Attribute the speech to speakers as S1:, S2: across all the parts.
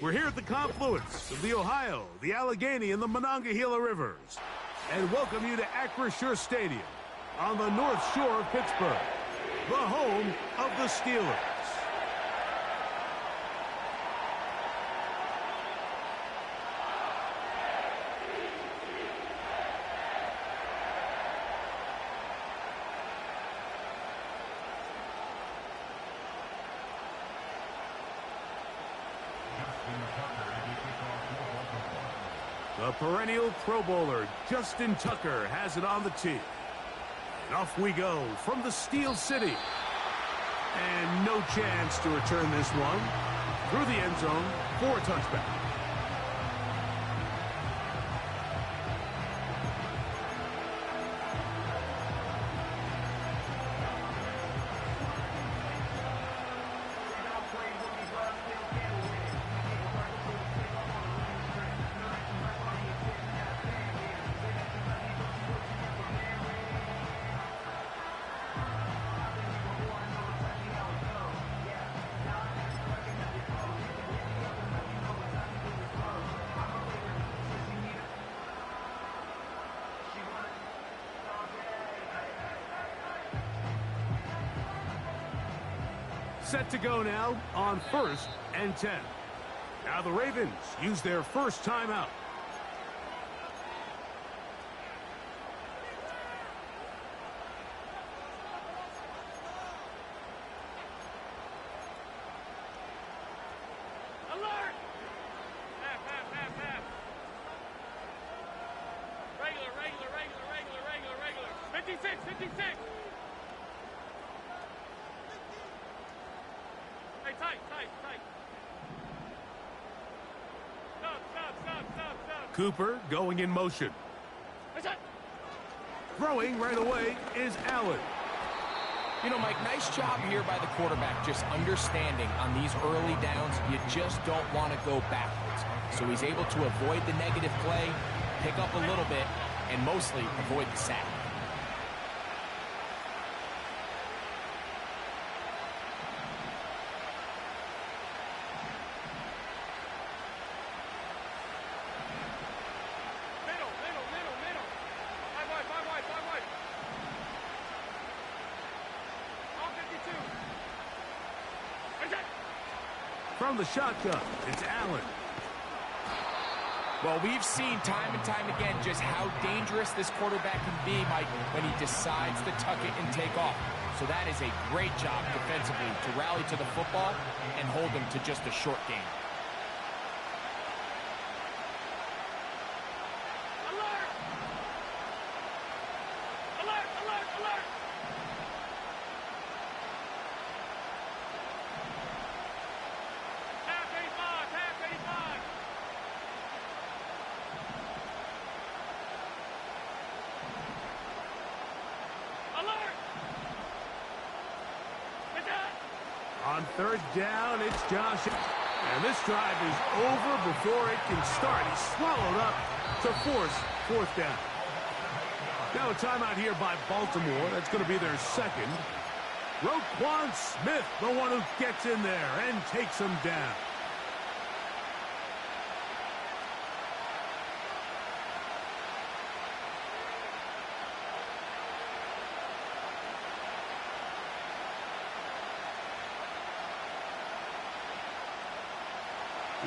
S1: We're here at the confluence of the Ohio, the Allegheny, and the Monongahela Rivers, and welcome you to Acrisure Stadium on the North Shore of Pittsburgh, the home of the Steelers. The perennial Pro Bowler, Justin Tucker, has it on the tee. And off we go from the Steel City. And no chance to return this one through the end zone for a touchback. Set to go now on 1st and 10. Now the Ravens use their first timeout.
S2: Alert! Half. Regular. 56. Tight. Stop.
S1: Cooper going in motion. Throwing right away is Allen.
S3: You know, Mike, nice job here by the quarterback, just understanding on these early downs, you just don't want to go backwards. So he's able to avoid the negative play, pick up a little bit, and mostly avoid the sack.
S1: From the shotgun, it's Allen.
S3: Well, we've seen time and time again just how dangerous this quarterback can be, Mike, when he decides to tuck it and take off. So that is a great job defensively to rally to the football and hold them to just a short game.
S1: On 3rd down, it's Josh. And this drive is over before it can start. He's swallowed up to force 4th down. Now a timeout here by Baltimore. That's going to be their second. Roquan Smith, the one who gets in there and takes him down.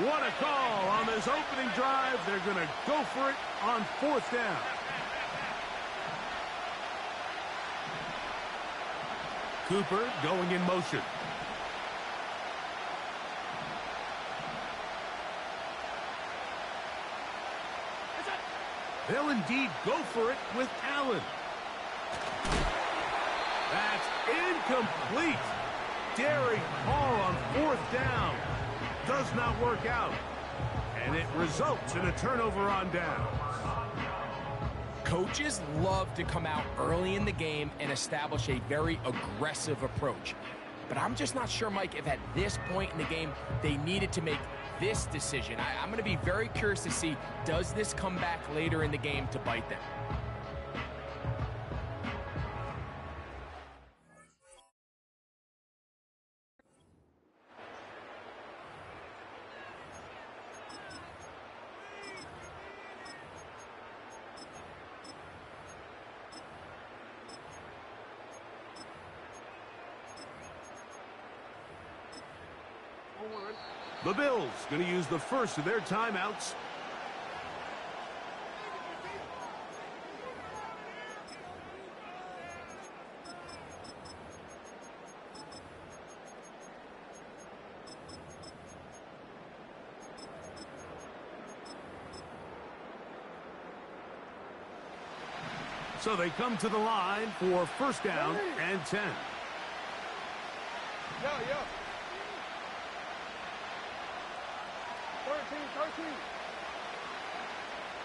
S1: What a call on this opening drive. They're going to go for it on 4th down. Cooper going in motion. They'll indeed go for it with Allen. That's incomplete. Daring call on 4th down. Does not work out. And it results in a turnover on downs.
S3: Coaches love to come out early in the game and establish a very aggressive approach. But I'm just not sure, Mike, if at this point in the game they needed to make this decision. I'm going to be very curious to see, does this come back later in the game to bite them?
S1: The Bills going to use the first of their timeouts. So they come to the line for first down and 10.
S2: Yo. 13.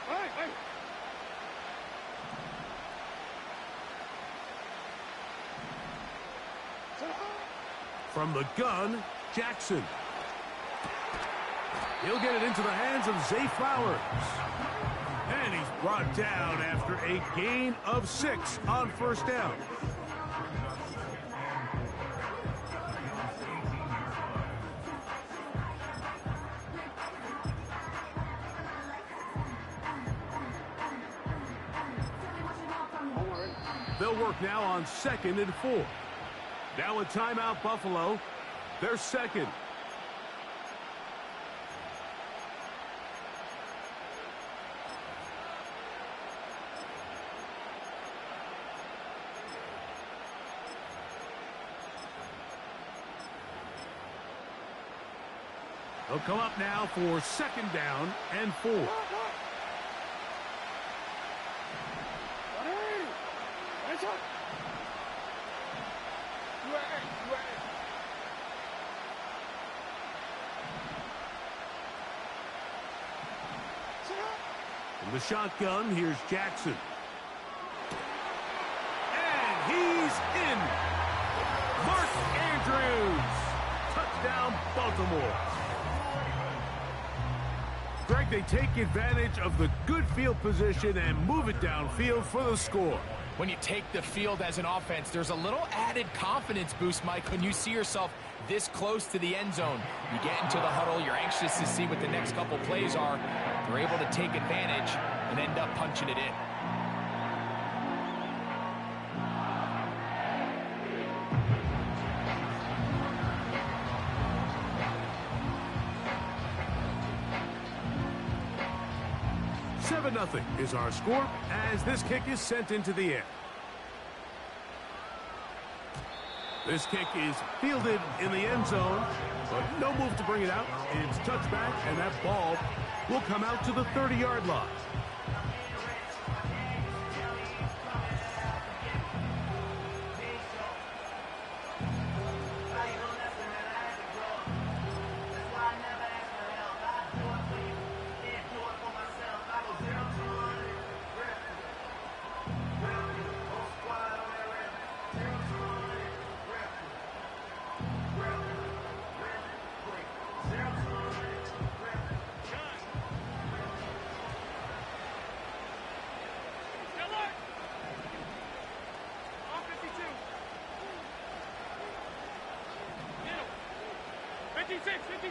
S2: Hey.
S1: From the gun, Jackson. He'll get it into the hands of Zay Flowers. And he's brought down after a gain of 6 on first down. They'll work now on 2nd and 4. Now a timeout, Buffalo. They're second. They'll come up now for 2nd down and 4. From the shotgun, here's Jackson. And he's in. Mark Andrews. Touchdown, Baltimore. Greg, they take advantage of the good field position and move it downfield for the score.
S3: When you take the field as an offense, there's a little added confidence boost, Mike, when you see yourself this close to the end zone. You get into the huddle, you're anxious to see what the next couple plays are. They're able to take advantage and end up punching it in.
S1: Nothing is our score as this kick is sent into the air. This kick is fielded in the end zone, but no move to bring it out. It's touchback, and that ball will come out to the 30-yard line.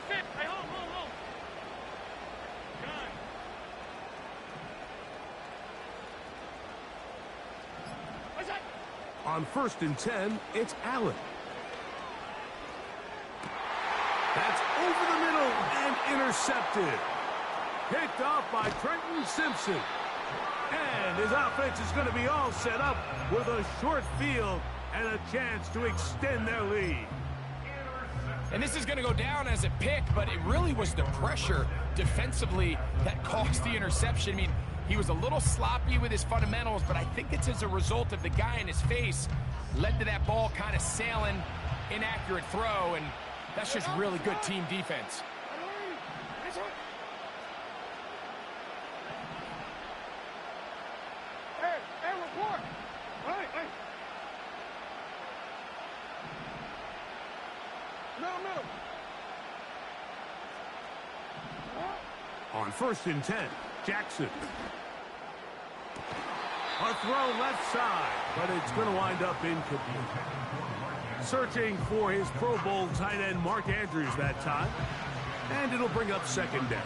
S2: Hey, hold.
S1: On 1st and 10, it's Allen. That's over the middle and intercepted. Picked off by Trenton Simpson. And his offense is going to be all set up with a short field and a chance to extend their lead.
S3: And this is going to go down as a pick, but it really was the pressure defensively that caused the interception. I mean, he was a little sloppy with his fundamentals, but I think it's as a result of the guy in his face led to that ball kind of sailing, inaccurate throw, and that's just really good team defense.
S2: Report. Hey. Middle.
S1: On 1st and 10, Jackson. A throw left side, but it's going to wind up incomplete. Searching for his Pro Bowl tight end Mark Andrews that time. And it'll bring up 2nd down.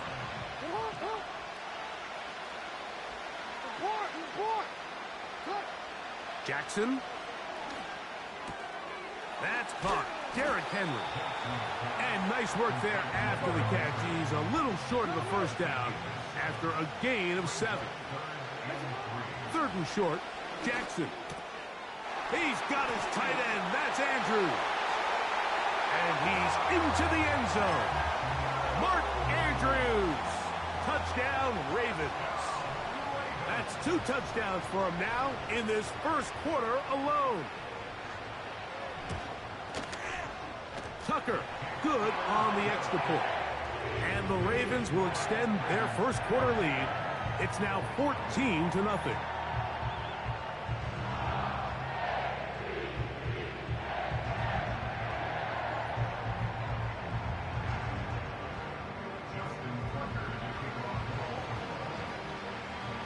S1: Jackson. That's caught. Derrick Henry. And nice work there after the catch. He's a little short of the first down after a gain of 7. 3rd and short, Jackson. He's got his tight end. That's Andrews. And he's into the end zone. Mark Andrews. Touchdown, Ravens. That's 2 touchdowns for him now in this first quarter alone. Tucker, good on the extra point. And the Ravens will extend their first quarter lead. It's now 14-0.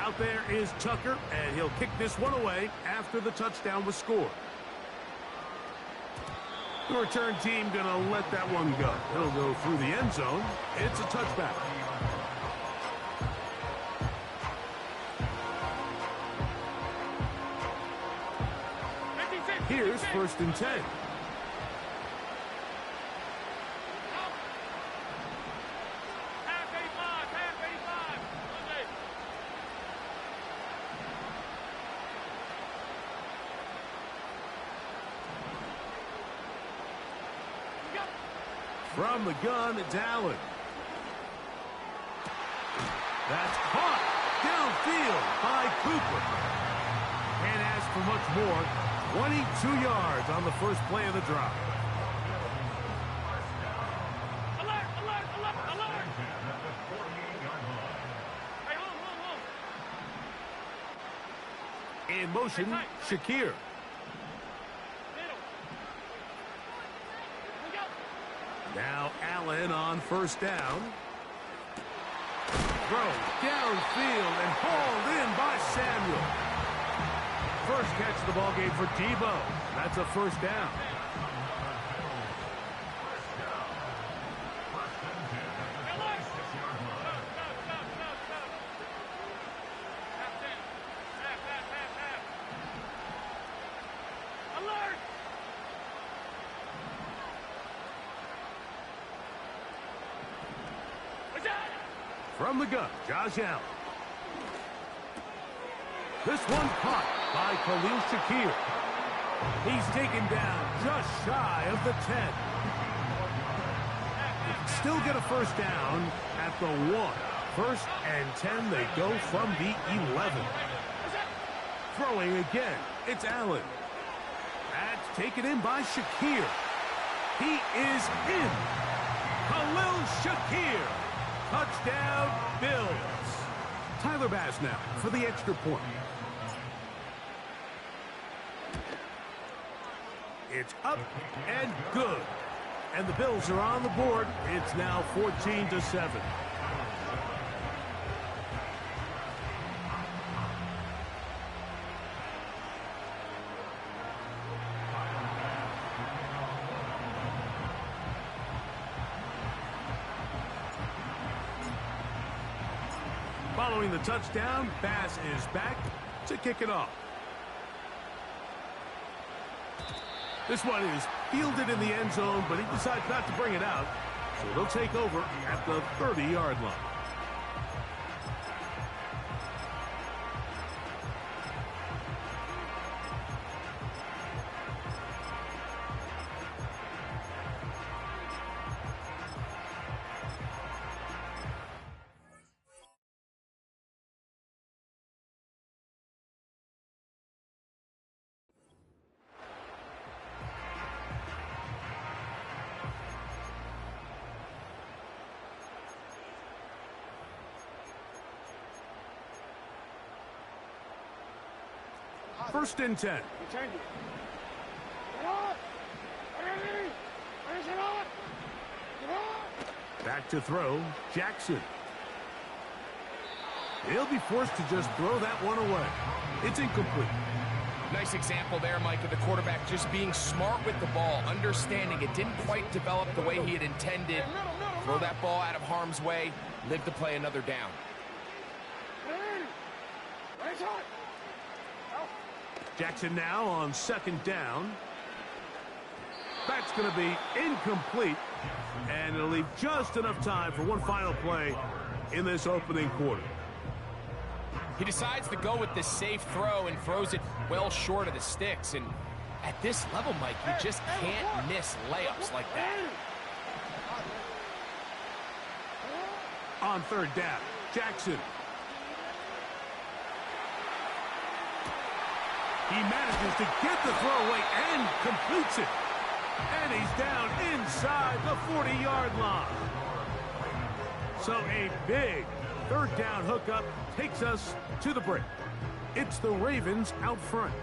S1: Out there is Tucker, and he'll kick this one away after the touchdown was scored. The return team going to let that one go. It'll go through the end zone. It's a touchback. Here's 1st and 10. From the gun, it's Allen. That's caught downfield by Cooper. Can't ask for much more. 22 yards on the first play of the drive.
S2: Alert, alert, alert, alert. Hey, hold.
S1: In motion, Shakir. Now Allen on 1st down. Throw downfield and hauled in by Samuel. First catch of the ball game for Debo. That's a 1st down. From the gun, Josh Allen. This one caught by Khalil Shakir. He's taken down just shy of the 10. Still get a 1st down at the 1. 1st and 10, they go from the 11. Throwing again, it's Allen. That's taken in by Shakir. He is in. Khalil Shakir. Touchdown, Bills. Tyler Bass now for the extra point. It's up and good. And the Bills are on the board. It's now 14-7. Following the touchdown, Bass is back to kick it off. This one is fielded in the end zone, but he decides not to bring it out. So they'll take over at the 30-yard line. First and 10. Back to throw, Jackson. He'll be forced to just throw that one away. It's incomplete.
S3: Nice example there, Mike, of the quarterback just being smart with the ball, understanding it didn't quite develop the way he had intended. Throw that ball out of harm's way, live to play another down.
S1: Jackson now on 2nd down. That's going to be incomplete, and it'll leave just enough time for one final play in this opening quarter.
S3: He decides to go with the safe throw and throws it well short of the sticks. And at this level, Mike, you just can't miss layups like that.
S1: On third down, Jackson. He manages to get the throw away and completes it. And he's down inside the 40-yard line. So a big third down hookup takes us to the break. It's the Ravens out front.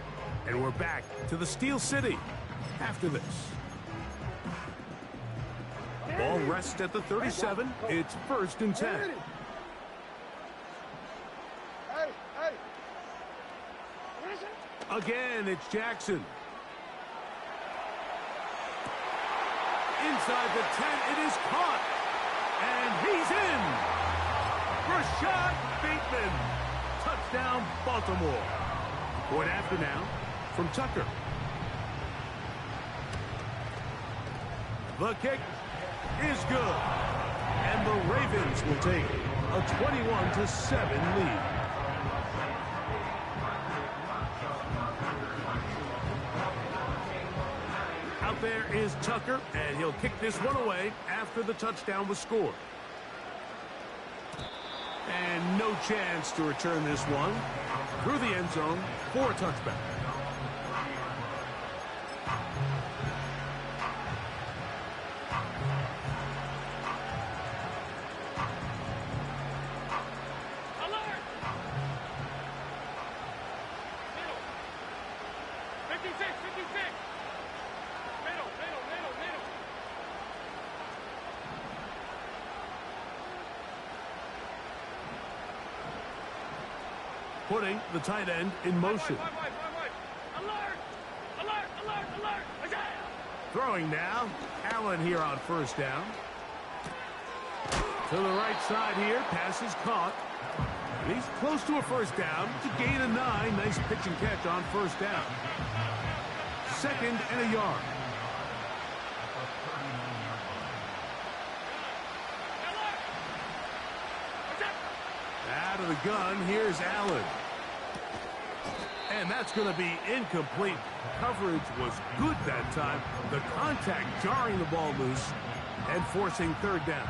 S1: And we're back to the Steel City after this. Ball rests at the 37. It's 1st and 10. Again, it's Jackson. Inside the 10, it is caught. And he's in. Rashad Bateman. Touchdown, Baltimore. Point after now from Tucker. The kick is good. And the Ravens will take a 21-7 lead. Out there is Tucker, and he'll kick this one away after the touchdown was scored. And no chance to return this one through the end zone for a touchback.
S2: Alert! Middle. 56, 56. Middle.
S1: Putting the tight end in motion.
S2: Alert!
S1: Throwing now. Allen here on 1st down. To the right side here. Pass is caught. And he's close to a 1st down. To gain a 9. Nice pitch and catch on 1st down. 2nd and a yard. Out of the gun, here's Allen. And that's going to be incomplete. Coverage was good that time. The contact jarring the ball loose and forcing 3rd down.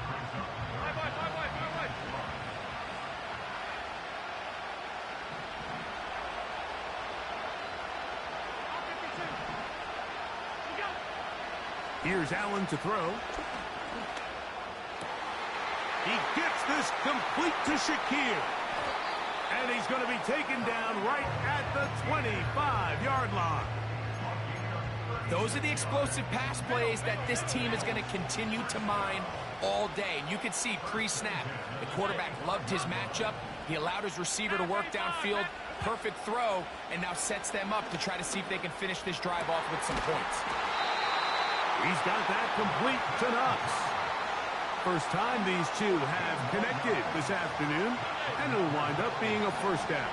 S1: Here's Allen to throw. He gets this complete to Shakir. And he's going to be taken down right at the 25-yard line.
S3: Those are the explosive pass plays that this team is going to continue to mine all day. And you can see pre-snap, the quarterback loved his matchup. He allowed his receiver to work downfield. Perfect throw, and now sets them up to try to see if they can finish this drive off with some points.
S1: He's got that complete to Knox. First time these two have connected this afternoon, and it'll wind up being a 1st down.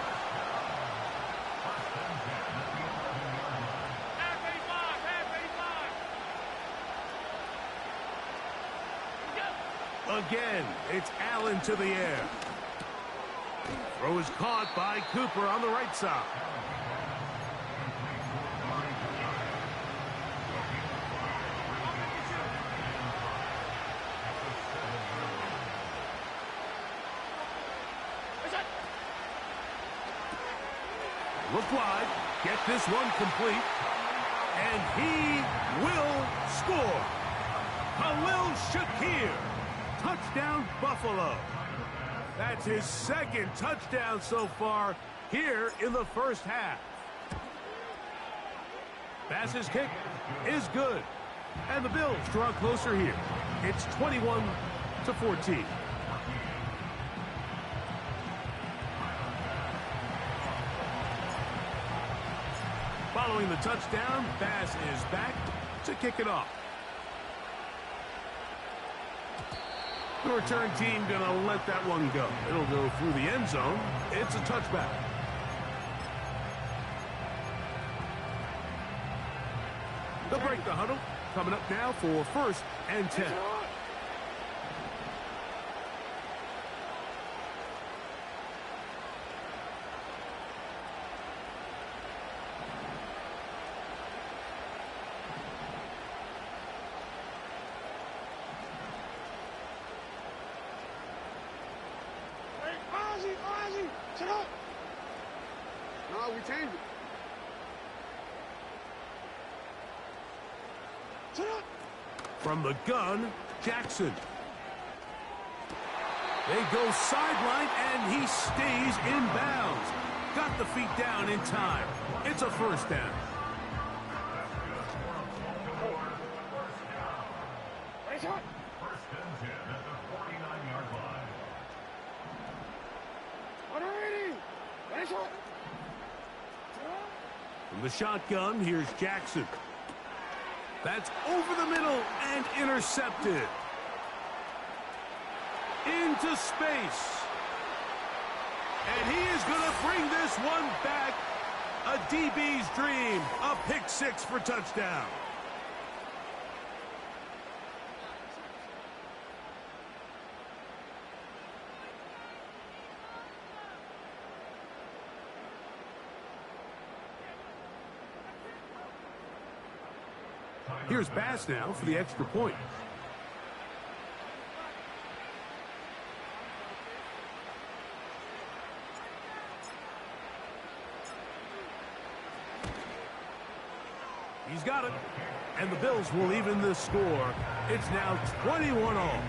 S1: Again, it's Allen to the air. Throw is caught by Cooper on the right side. Look wide, get this one complete, and he will score. Khalil Shakir, touchdown Buffalo. That's his 2nd touchdown so far here in the 1st half. Bass's kick is good, and the Bills draw closer here. It's 21-14. Following the touchdown, Bass is back to kick it off. The return team going to let that one go. It'll go through the end zone. It's a touchback. They'll break the huddle Coming up now for 1st and 10.
S4: No, we changed it.
S1: From the gun, Jackson. They go sideline, and he stays in bounds. Got the feet down in time. It's a 1st down. From the shotgun, here's Jackson. That's over the middle and intercepted. Into space. And he is going to bring this one back. A DB's dream. A pick 6 for touchdown. Here's Bass now for the extra point. He's got it. And the Bills will even the score. It's now 21-all.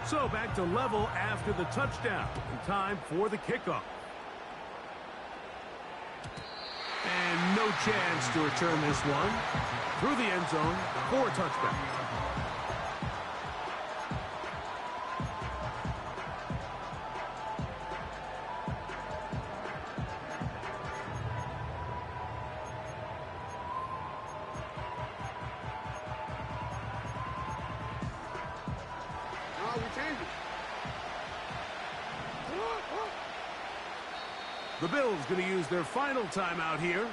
S1: So back to level after the touchdown. In time for the kickoff. And no chance to return this one. Through the end zone for a touchdown. The Bills going to use their final timeout here.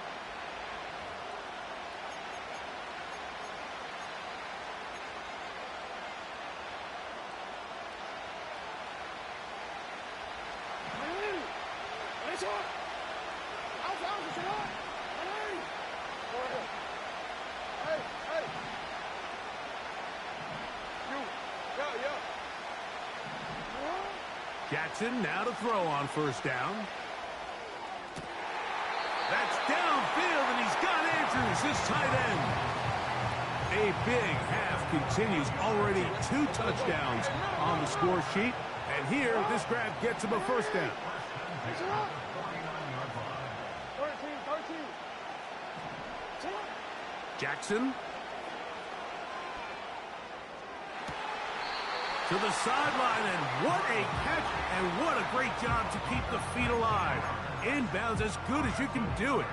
S1: Jackson now to throw on 1st down. That's downfield, and he's got Andrews, his tight end. A big half continues. Already 2 touchdowns on the score sheet. And here, this grab gets him a 1st down. Jackson. To the sideline, and what a catch, and what a great job to keep the feet alive. Inbounds as good as you can do it.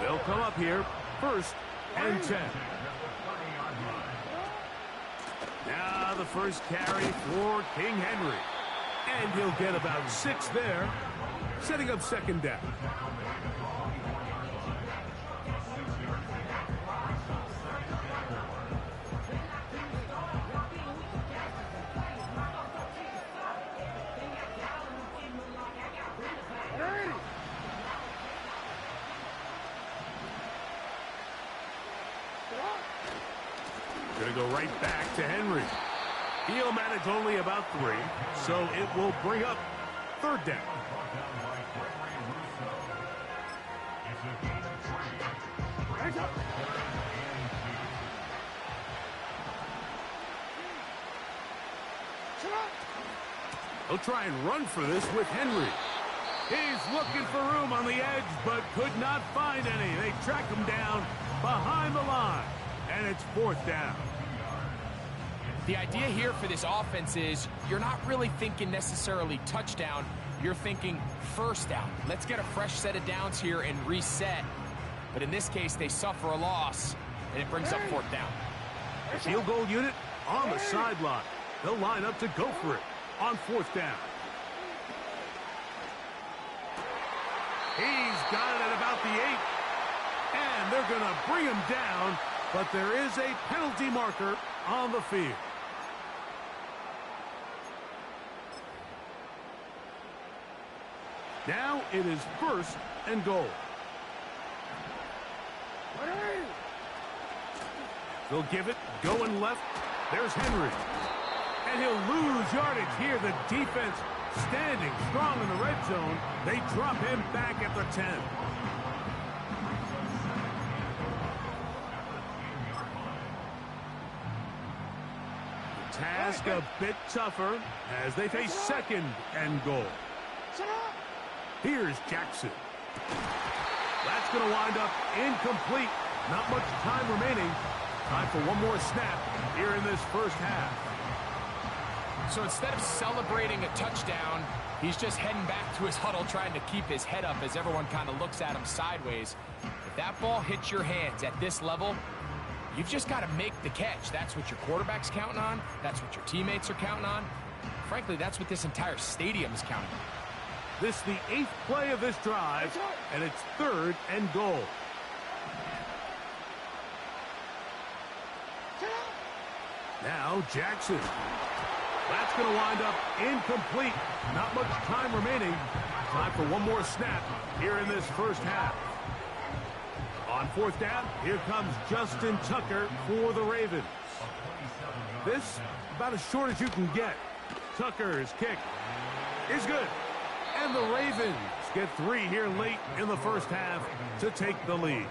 S1: They'll come up here, 1st and 10. Now the first carry for King Henry. And he'll get about 6 there, setting up 2nd down. Going to go right back to Henry. He'll manage only about 3, so it will bring up 3rd down. He'll try and run for this with Henry. He's looking for room on the edge, but could not find any. They track him down behind the line, and it's 4th down.
S3: The idea here for this offense is you're not really thinking necessarily touchdown. you're thinking first down. Let's get a fresh set of downs here and reset. But in this case, they suffer a loss, and it brings up fourth down.
S1: The field goal unit on the sideline. They'll line up to go for it on fourth down. He's got it at about the 8. And they're going to bring him down, but there is a penalty marker on the field. Now it is first and goal. They'll give it, going left. There's Henry. And he'll lose yardage here. The defense standing strong in the red zone. They drop him back at the 10. The task a bit tougher as they face second and goal. Here's Jackson. That's going to wind up incomplete. Not much time remaining. Time for one more snap here in this first half.
S3: So instead of celebrating a touchdown, he's just heading back to his huddle trying to keep his head up as everyone kind of looks at him sideways. If that ball hits your hands at this level, you've just got to make the catch. That's what your quarterback's counting on. That's what your teammates are counting on. Frankly, that's what this entire stadium is counting on.
S1: This is the 8th play of this drive, and it's third and goal. Now Jackson. That's going to wind up incomplete. Not much time remaining. Time for one more snap here in this first half. On fourth down, here comes Justin Tucker for the Ravens. This about as short as you can get. Tucker's kick is good. And the Ravens get 3 here late in the first half to take the lead.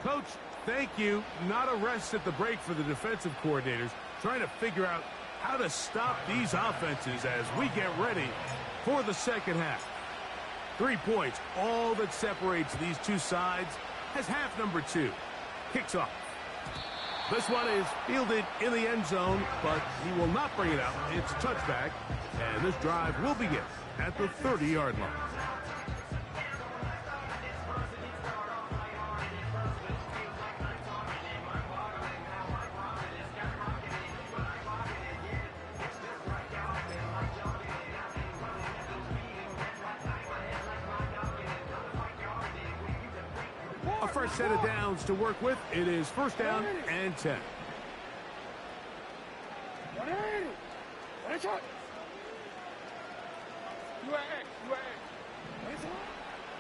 S1: Coach, thank you. Not a rest at the break for the defensive coordinators, trying to figure out how to stop these offenses as we get ready for the second half. 3 points, all that separates these two sides as half number 2 kicks off. This one is fielded in the end zone, but he will not bring it out. It's a touchback, and this drive will begin at the 30-yard line. A fresh set of downs to work with. It is first down and 10.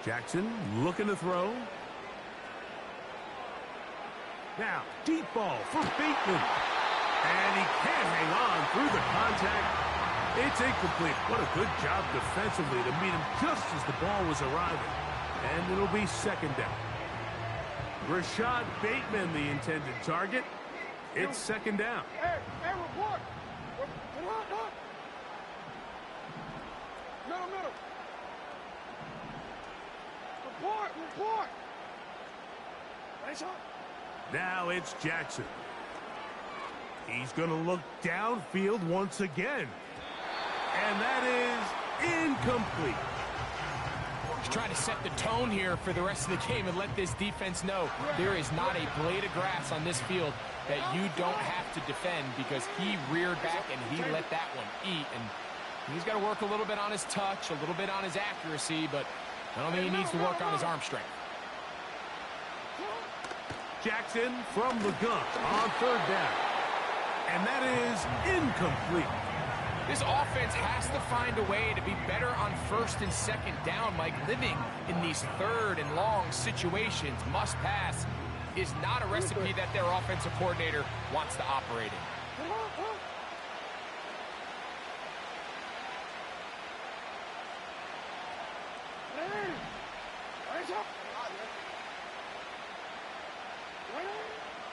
S1: Jackson looking to throw. Now, deep ball for Bateman. And he can't hang on through the contact. It's incomplete. What a good job defensively to meet him just as the ball was arriving. And it'll be second down. Rashad Bateman, the intended target. It's second down.
S2: Hey, report. Middle. Report. Nice up.
S1: Now it's Jackson. He's going to look downfield once again. And that is incomplete.
S3: He's trying to set the tone here for the rest of the game and let this defense know there is not a blade of grass on this field that you don't have to defend, because he reared back and he let that one eat. And he's got to work a little bit on his touch, a little bit on his accuracy, but I don't think he needs to work on his arm strength.
S1: Jackson from the gun on third down. And that is incomplete.
S3: This offense has to find a way to be better on first and second down. Mike, living in these third and long situations, must pass, is not a recipe that their offensive coordinator wants to operate in.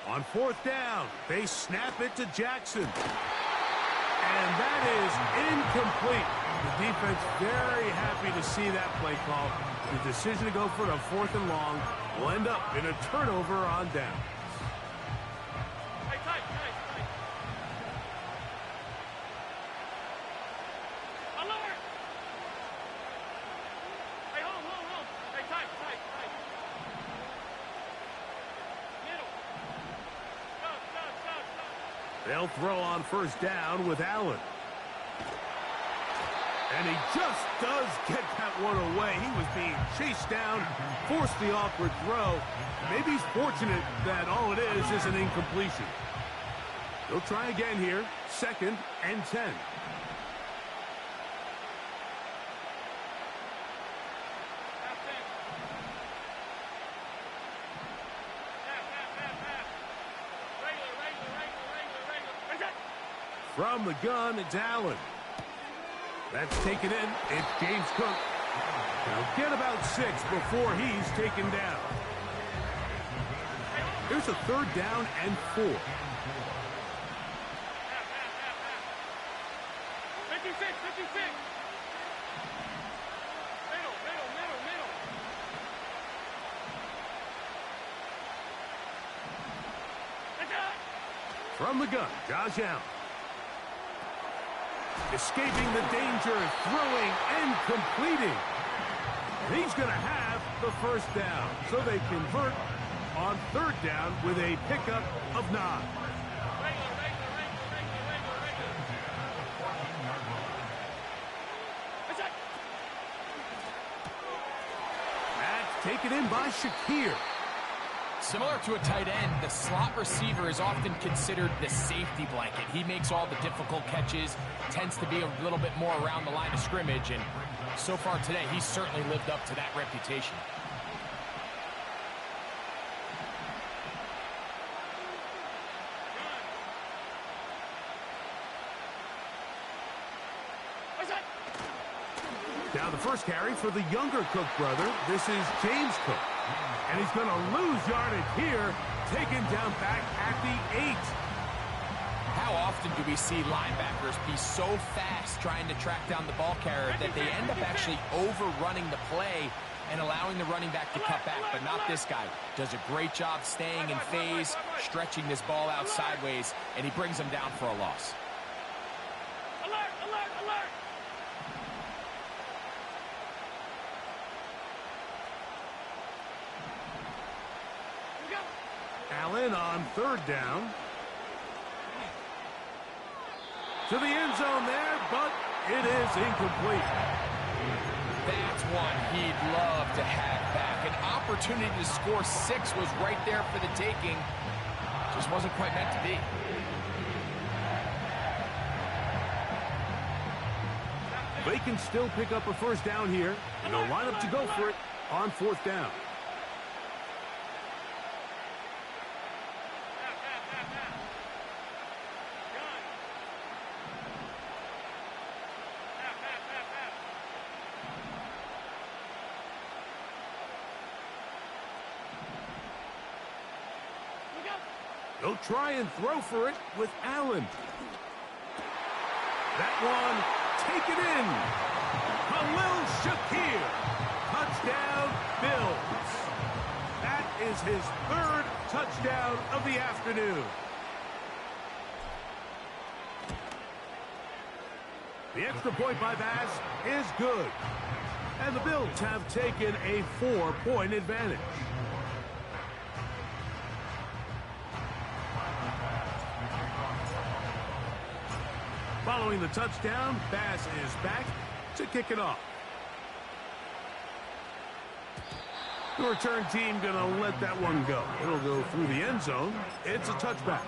S1: On fourth down, they snap it to Jackson. And that is incomplete. The defense very happy to see that play call. The decision to go for it on fourth and long will end up in a turnover on down.
S2: Alert!
S1: They'll throw on first down with Allen. And he just does get that one away. He was being chased down, forced the awkward throw. Maybe he's fortunate that all it is an incompletion. They'll try again here, 2nd and 10. From the gun, it's Allen. That's taken in. It's James Cook. He'll get about 6 before he's taken down. Here's a 3rd down and 4.
S2: 56, 56. Middle.
S1: From the gun, Josh Allen. Escaping the danger, throwing and completing. And he's going to have the first down. So they convert on 3rd down with a pickup of 9. That's taken in by Shakir.
S3: Similar to a tight end, the slot receiver is often considered the safety blanket. He makes all the difficult catches, tends to be a little bit more around the line of scrimmage, and so far today, he's certainly lived up to that reputation.
S1: Now the first carry for the younger Cook brother. This is James Cook. And he's going to lose yardage here, taken down back at the 8.
S3: How often do we see linebackers be so fast trying to track down the ball carrier that they end up actually overrunning the play and allowing the running back to cut back? But not this guy. Does a great job staying in phase, stretching this ball out sideways, and he brings him down for a loss.
S1: Allen on 3rd down. To the end zone there, but it is incomplete.
S3: That's one he'd love to have back. An opportunity to score 6 was right there for the taking. Just wasn't quite meant to be.
S1: They can still pick up a first down here, and they'll line up to go for it on 4th down. They'll try and throw for it with Allen. That one taken in. Khalil Shakir. Touchdown, Bills. That is his 3rd touchdown of the afternoon. The extra point by Bass is good. And the Bills have taken a 4-point advantage. Following the touchdown, Bass is back to kick it off. The return team going to let that one go. It'll go through the end zone. It's a touchback.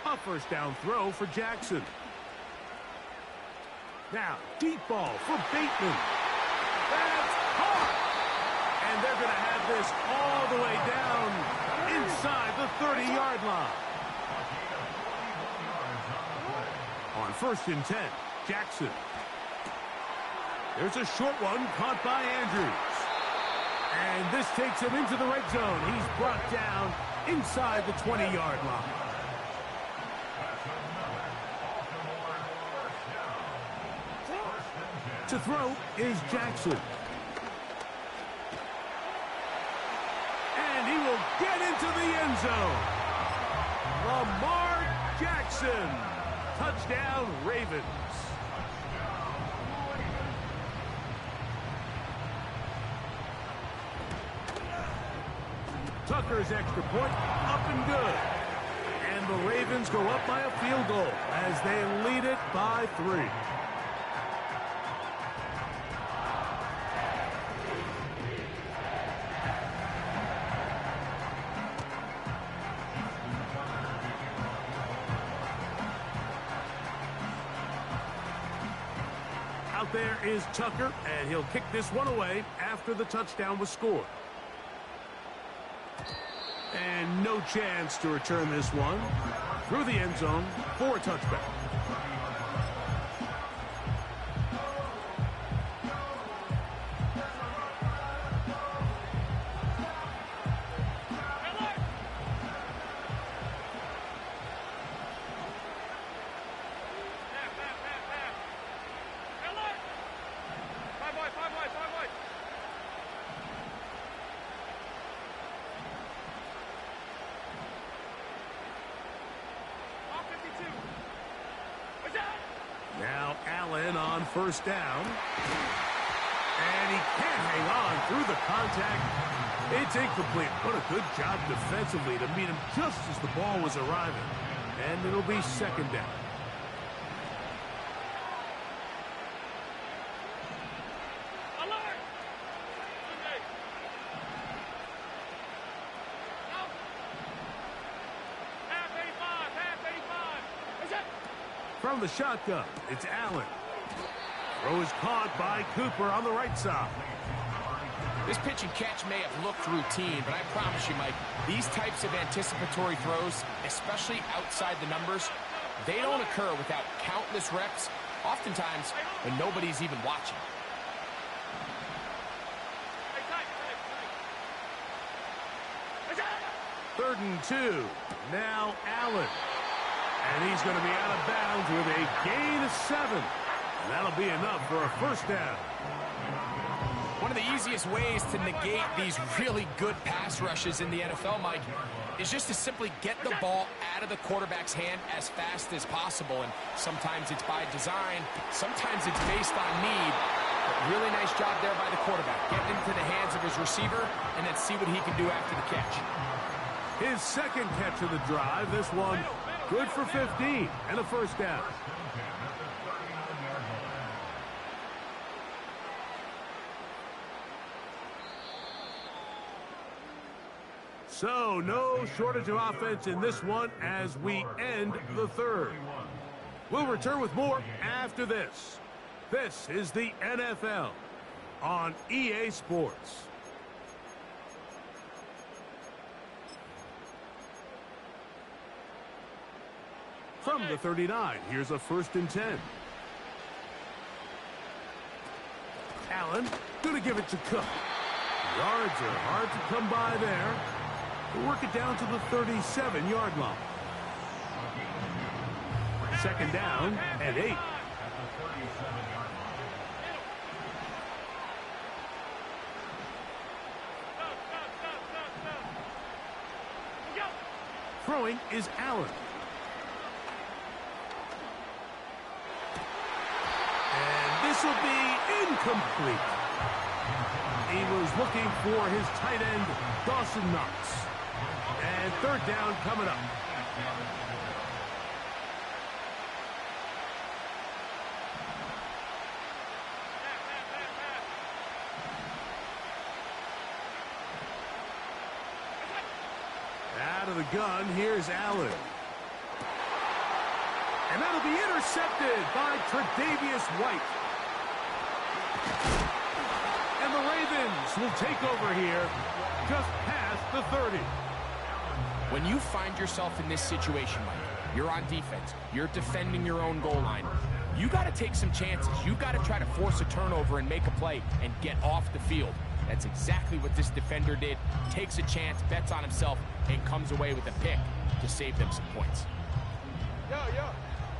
S1: A first down throw for Jackson. Now, deep ball for Bateman. That's caught! And they're going to have this all the way down inside the 30-yard line. On 1st and 10, Jackson. There's a short one caught by Andrews. And this takes him into the red zone. He's brought down inside the 20-yard line. To throw is Jackson. And he will get into the end zone. Lamar Jackson. Touchdown, Ravens. Tucker's extra point up and good. And the Ravens go up by a field goal as they lead it by 3. Out there is Tucker, and he'll kick this one away after the touchdown was scored. And no chance to return this one through the end zone for a touchback. Now Allen on first down. And he can't hang on through the contact. It's incomplete. What a good job defensively to meet him just as the ball was arriving. And it'll be second down. From the shotgun, it's Allen. Throw is caught by Cooper on the right side.
S3: This pitch and catch may have looked routine, but I promise you, Mike, these types of anticipatory throws, especially outside the numbers, they don't occur without countless reps, oftentimes when nobody's even watching.
S1: Third and 2. Now Allen. And he's going to be out of bounds with a gain of 7. And that'll be enough for a first down.
S3: One of the easiest ways to negate these really good pass rushes in the NFL, Mike, is just to simply get the ball out of the quarterback's hand as fast as possible. And sometimes it's by design, sometimes it's based on need. But really nice job there by the quarterback. Get into the hands of his receiver and then see what he can do after the catch.
S1: His second catch of the drive, this one good for 15 and a first down. So, no shortage of offense in this one as we end the third. We'll return with more after this. This is the NFL on EA Sports. From the 39, here's a 1st and 10. Allen, gonna give it to Cook. Yards are hard to come by there. We'll work it down to the 37-yard line. Second down and 8. Throwing is Allen. This will be incomplete. He was looking for his tight end, Dawson Knox. And third down coming up. Out of the gun, here's Allen. And that'll be intercepted by Tre'Davious White. And the Ravens will take over here just past the 30.
S3: When you find yourself in this situation, Mike, you're on defense, you're defending your own goal line, you got to take some chances. You got to try to force a turnover and make a play and get off the field. That's exactly what this defender did. Takes a chance, bets on himself, and comes away with a pick to save them some points.
S2: Yo.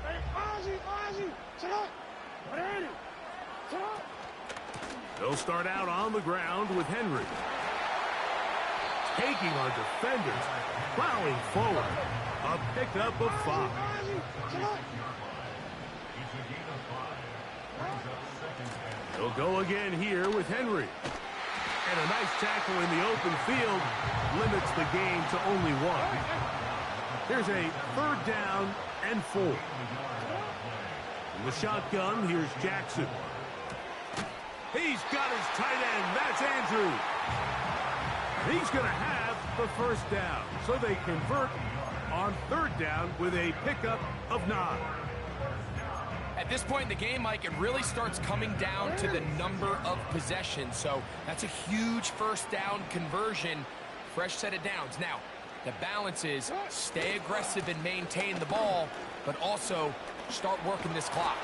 S2: Hey, Ozzy, sit up. What are you? Sit up.
S1: They'll start out on the ground with Henry. Taking on defenders, plowing forward. A pickup of 5. He'll go again here with Henry. And a nice tackle in the open field limits the game to only 1. Here's a 3rd down and 4. In the shotgun, here's Jackson. He's got his tight end. That's Andrews. He's going to have the 1st down. So they convert on 3rd down with a pickup of 9.
S3: At this point in the game, Mike, it really starts coming down to the number of possessions. So that's a huge 1st down conversion. Fresh set of downs. Now, the balance is stay aggressive and maintain the ball, but also start working this clock.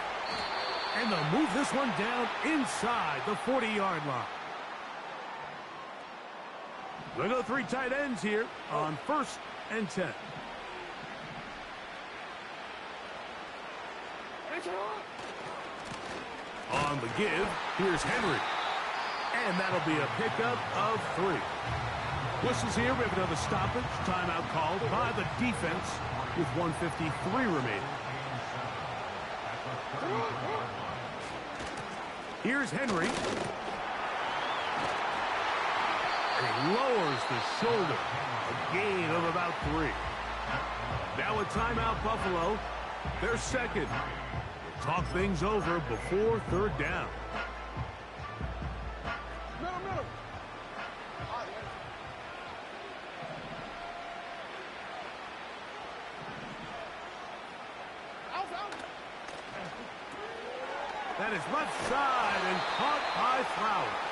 S1: And they'll move this one down inside the 40-yard line. We'll go 3 tight ends here on 1st and 10. On the give, here's Henry. And that'll be a pickup of 3. Whistles here. We have another stoppage. Timeout called by the defense with 1:53 remaining. Here's Henry. And he lowers the shoulder. A gain of about 3. Now a timeout, Buffalo. They're second. We'll talk things over before 3rd down.
S2: Middle. Out.
S1: That is left side and caught by Flowers.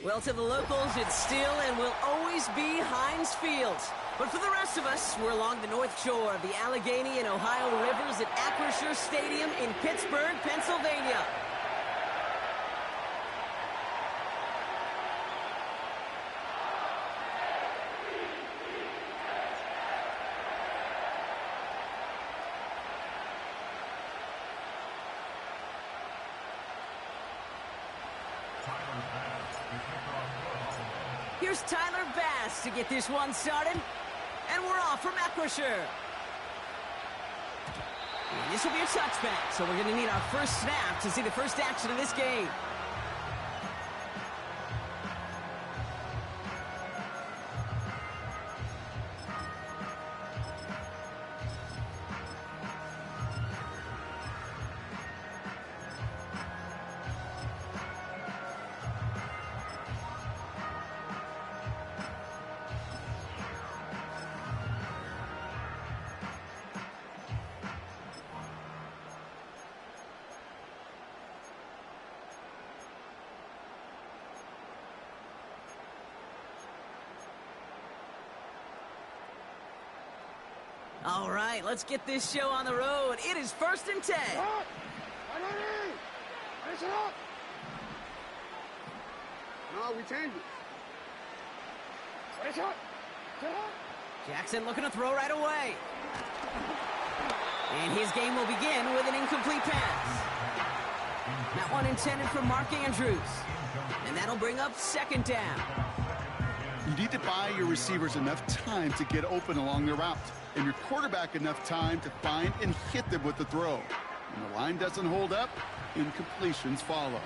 S5: Well, to the locals, it's still and will always be Heinz Field. But for the rest of us, we're along the north shore of the Allegheny and Ohio rivers at Acrisure Stadium in Pittsburgh, Pennsylvania. Here's Tyler Bass to get this one started. And we're off from Acrisure. And this will be a touchback, so we're going to need our first snap to see the first action of this game. All right, let's get this show on the road. It is 1st and 10.
S2: Finish it up.
S4: No, we changed it.
S5: Jackson looking to throw right away. And his game will begin with an incomplete pass. That one intended for Mark Andrews. And that'll bring up second down.
S6: You need to buy your receivers enough time to get open along their route, and your quarterback enough time to find and hit them with the throw. When the line doesn't hold up, incompletions follow.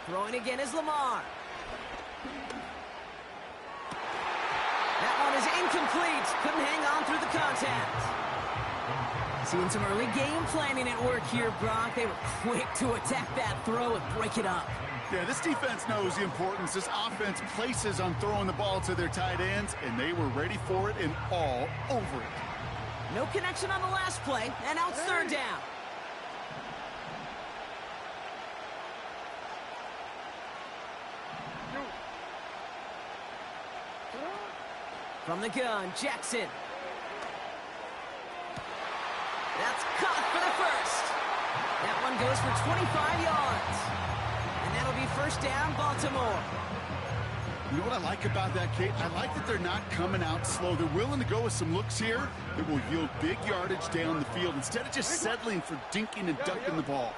S5: Throwing again is Lamar. That one is incomplete. Couldn't hang on through the contact. Seeing some early game planning at work here, Brock. They were quick to attack that throw and break it up.
S6: Yeah, this defense knows the importance this offense places on throwing the ball to their tight ends, and they were ready for it and all over it.
S5: No connection on the last play, and now it's third down. From the gun, Jackson. That's caught for the first. That one goes for 25 yards. And that'll be first down, Baltimore.
S6: You know what I like about that, Kate? I like that they're not coming out slow. They're willing to go with some looks here that will yield big yardage down the field instead of just settling for dinking and dunking the ball.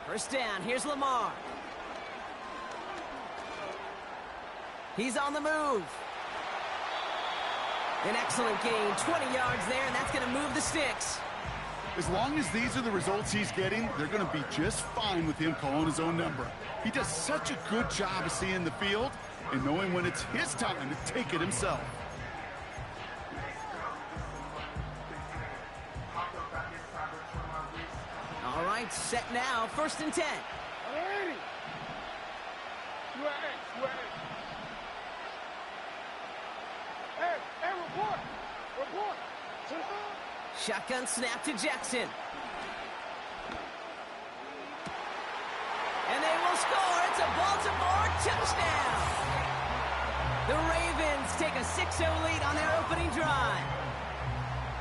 S5: First down, here's Lamar. He's on the move. An excellent gain, 20 yards there, and that's going to move the sticks.
S6: As long as these are the results he's getting, they're going to be just fine with him calling his own number. He does such a good job of seeing the field and knowing when it's his time to take it himself.
S5: All right, set now, first and 10. Shotgun snap to Jackson. And they will score. It's a Baltimore touchdown. The Ravens take a 6-0 lead on their opening drive.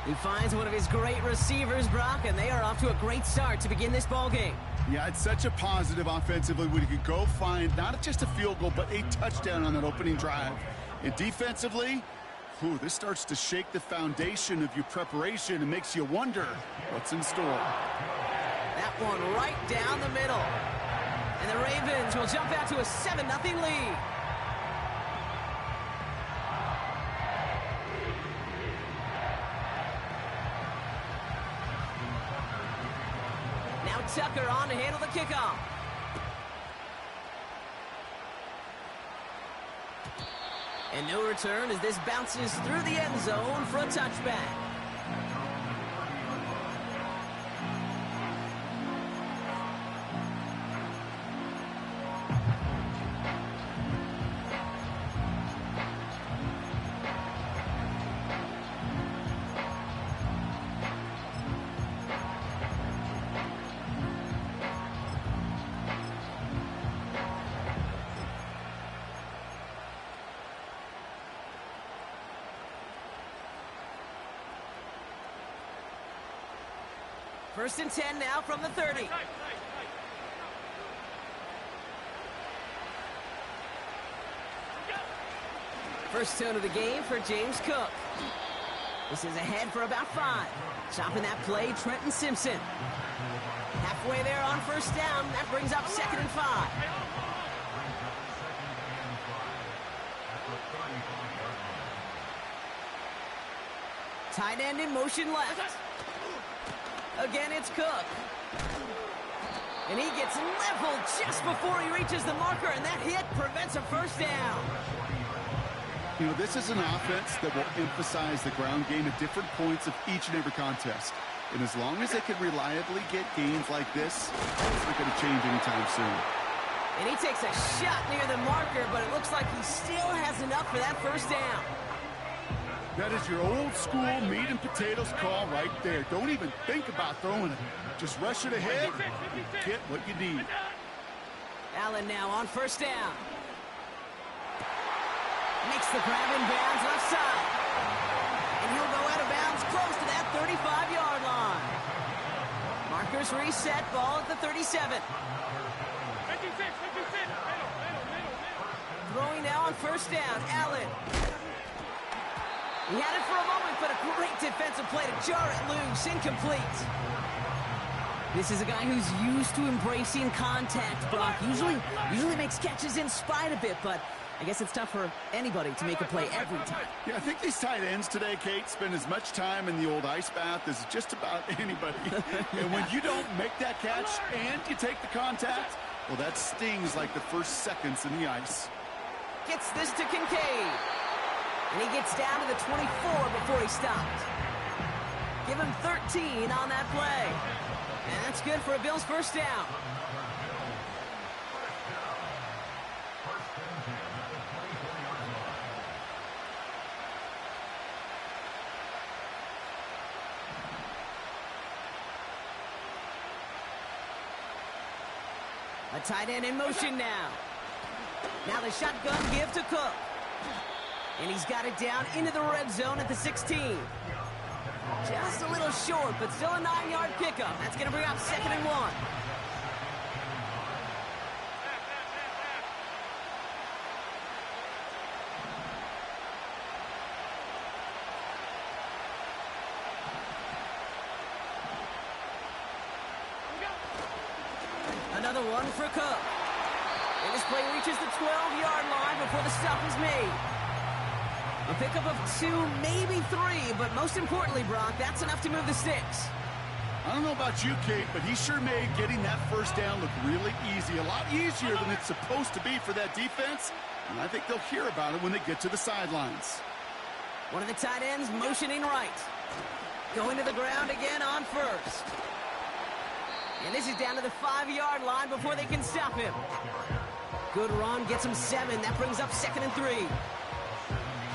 S5: He finds one of his great receivers, Brock, and they are off to a great start to begin this ballgame.
S6: Yeah, it's such a positive offensively when you could go find not just a field goal, but a touchdown on that opening drive. And defensively, this starts to shake the foundation of your preparation and makes you wonder what's in store.
S5: That one right down the middle. And the Ravens will jump out to a 7-0 lead. Now Tucker on to handle the kickoff. And no return as this bounces through the end zone for a touchback. First and 10 now from the 30. First tone of the game for James Cook. This is ahead for about 5. Stopping that play, Trenton Simpson. Halfway there on first down. That brings up 2nd and 5. Tight end in motion left. Again, it's Cook. And he gets leveled just before he reaches the marker, and that hit prevents a first down.
S6: You know, this is an offense that will emphasize the ground game at different points of each and every contest. And as long as they can reliably get gains like this, it's not going to change anytime soon.
S5: And he takes a shot near the marker, but it looks like he still has enough for that first down.
S6: That is your old school meat and potatoes call right there. Don't even think about throwing it. Just rush it ahead, get what you need.
S5: Allen now on first down. Makes the grab in bounds left side. And he'll go out of bounds close to that 35-yard line. Markers reset, ball at the 37. Throwing now on first down, Allen. He had it for a moment, but a great defensive play to jar it loose, incomplete. This is a guy who's used to embracing contact, Brock. Usually makes catches in spite of it, but I guess it's tough for anybody to make a play every time.
S6: Yeah, I think these tight ends today, Kate, spend as much time in the old ice bath as just about anybody. And when you don't make that catch and you take the contact, well, that stings like the first seconds in the ice.
S5: Gets this to Kincaid. And he gets down to the 24 before he stopped. Give him 13 on that play. And that's good for a Bills first down. A tight end in motion now. Now the shotgun give to Cook. And he's got it down into the red zone at the 16. Just a little short, but still a 9-yard pickup. That's going to bring up 2nd and 1. Another one for Cook. And this play reaches the 12-yard line before the stop is made. A pickup of 2, maybe 3, but most importantly, Brock, that's enough to move the sticks.
S6: I don't know about you, Kate, but he sure made getting that first down look really easy. A lot easier than it's supposed to be for that defense. And I think they'll hear about it when they get to the sidelines.
S5: One of the tight ends motioning right. Going to the ground again on first. And this is down to the 5-yard line before they can stop him. Good run, gets him 7. That brings up 2nd and 3.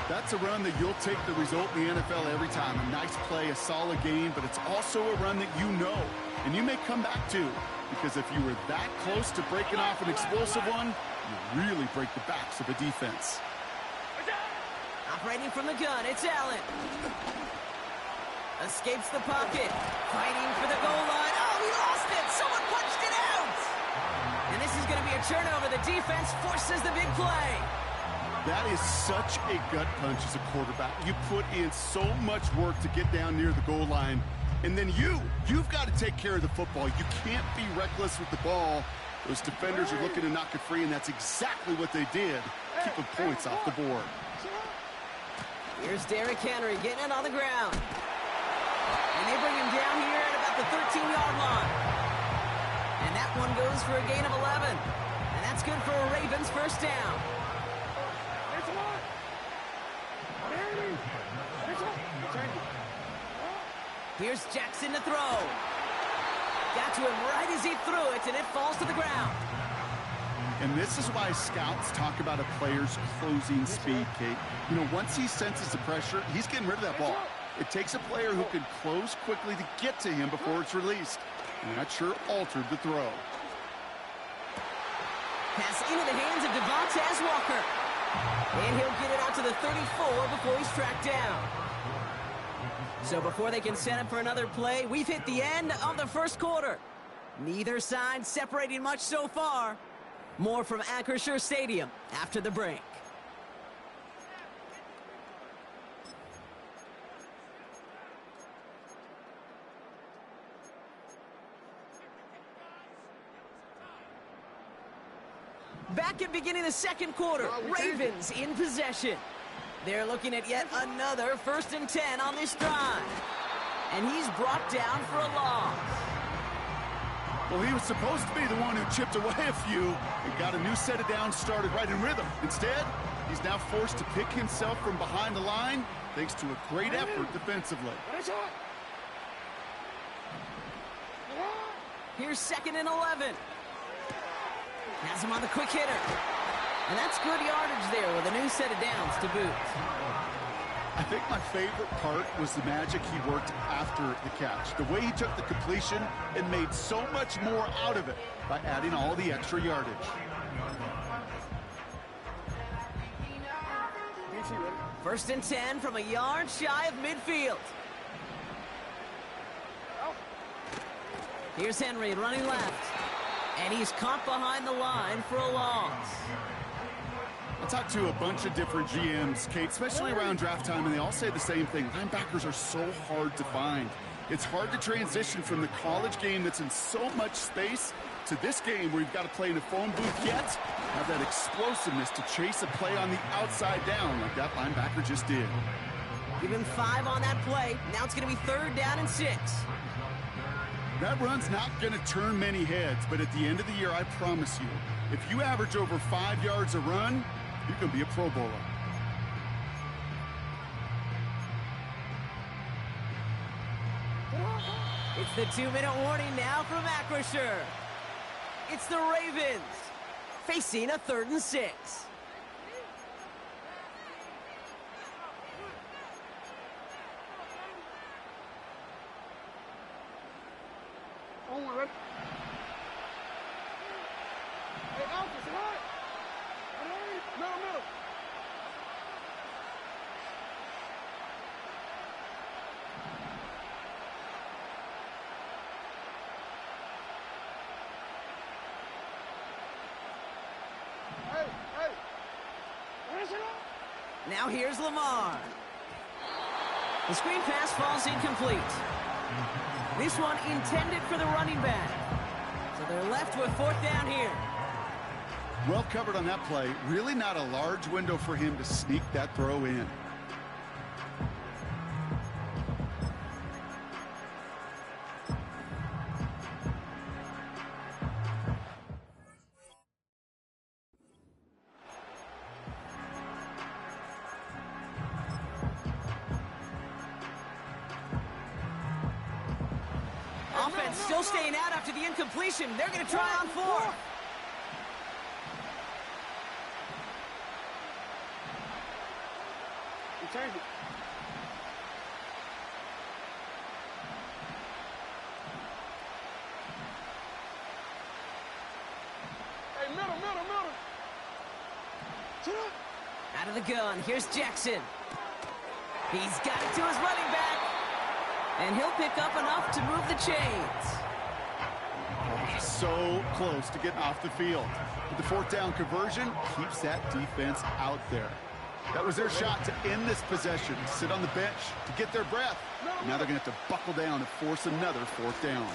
S6: That's a run that you'll take the result in the NFL every time. A nice play, a solid game, but it's also a run that you know, and you may come back to, because if you were that close to breaking off an explosive one, you really break the backs of a defense.
S5: Operating from the gun, it's Allen. Escapes the pocket, fighting for the goal line. Oh, he lost it! Someone punched it out! And this is going to be a turnover. The defense forces the big play.
S6: That is such a gut punch as a quarterback. You put in so much work to get down near the goal line, and then you've got to take care of the football. You can't be reckless with the ball. Those defenders are looking to knock it free, and that's exactly what they did, keeping points off the board.
S5: Here's Derrick Henry getting it on the ground. And they bring him down here at about the 13-yard line. And that one goes for a gain of 11. And that's good for a Ravens first down. Here's Jackson to throw. Got to him right as he threw it, and it falls to the ground.
S6: And this is why scouts talk about a player's closing speed, Kate. You know, once he senses the pressure, he's getting rid of that ball. It takes a player who can close quickly to get to him before it's released. And that sure altered the throw.
S5: Pass into the hands of Devontae Walker. And he'll get it out to the 34 before he's tracked down. So before they can set up for another play, we've hit the end of the first quarter. Neither side separating much so far. More from Acrisure Stadium after the break. Back at beginning the second quarter, Ravens in possession. They're looking at yet another 1st and 10 on this drive. And he's brought down for a loss.
S6: Well, he was supposed to be the one who chipped away a few and got a new set of downs started right in rhythm. Instead, he's now forced to pick himself from behind the line thanks to a great effort defensively.
S5: Here's 2nd and 11. Has him on the quick hitter. And that's good yardage there with a new set of downs to boot.
S6: I think my favorite part was the magic he worked after the catch. The way he took the completion and made so much more out of it by adding all the extra yardage.
S5: First and 10 from a yard shy of midfield. Here's Henry running left. And he's caught behind the line for a loss.
S6: I talked to a bunch of different GMs, Kate, especially around draft time, and they all say the same thing. Linebackers are so hard to find. It's hard to transition from the college game that's in so much space to this game where you've got to play in a phone booth yet have that explosiveness to chase a play on the outside down like that linebacker just did.
S5: Give him 5 on that play. Now it's going to be 3rd down and 6.
S6: That run's not going to turn many heads, but at the end of the year, I promise you, if you average over 5 yards a run, you can be a Pro Bowler.
S5: It's the 2-minute warning now from Acrisure. It's the Ravens facing a 3rd and 6.
S2: On, ready? Hey, Alpha, say hi. Middle. Hey. Where's it on?
S5: Now here's Lamar. The screen pass falls incomplete. This one intended for the running back. So they're left with 4th down here.
S6: Well covered on that play. Really not a large window for him to sneak that throw in.
S5: Offense still staying out after the incompletion. They're going to try on 4th.
S2: You changed it. Hey, middle.
S5: Out of the gun, here's Jackson. He's got it to his running back. And he'll pick up enough to move the chains.
S6: So close to getting off the field. But the 4th down conversion keeps that defense out there. That was their shot to end this possession, sit on the bench to get their breath. Now they're going to have to buckle down and force another 4th down.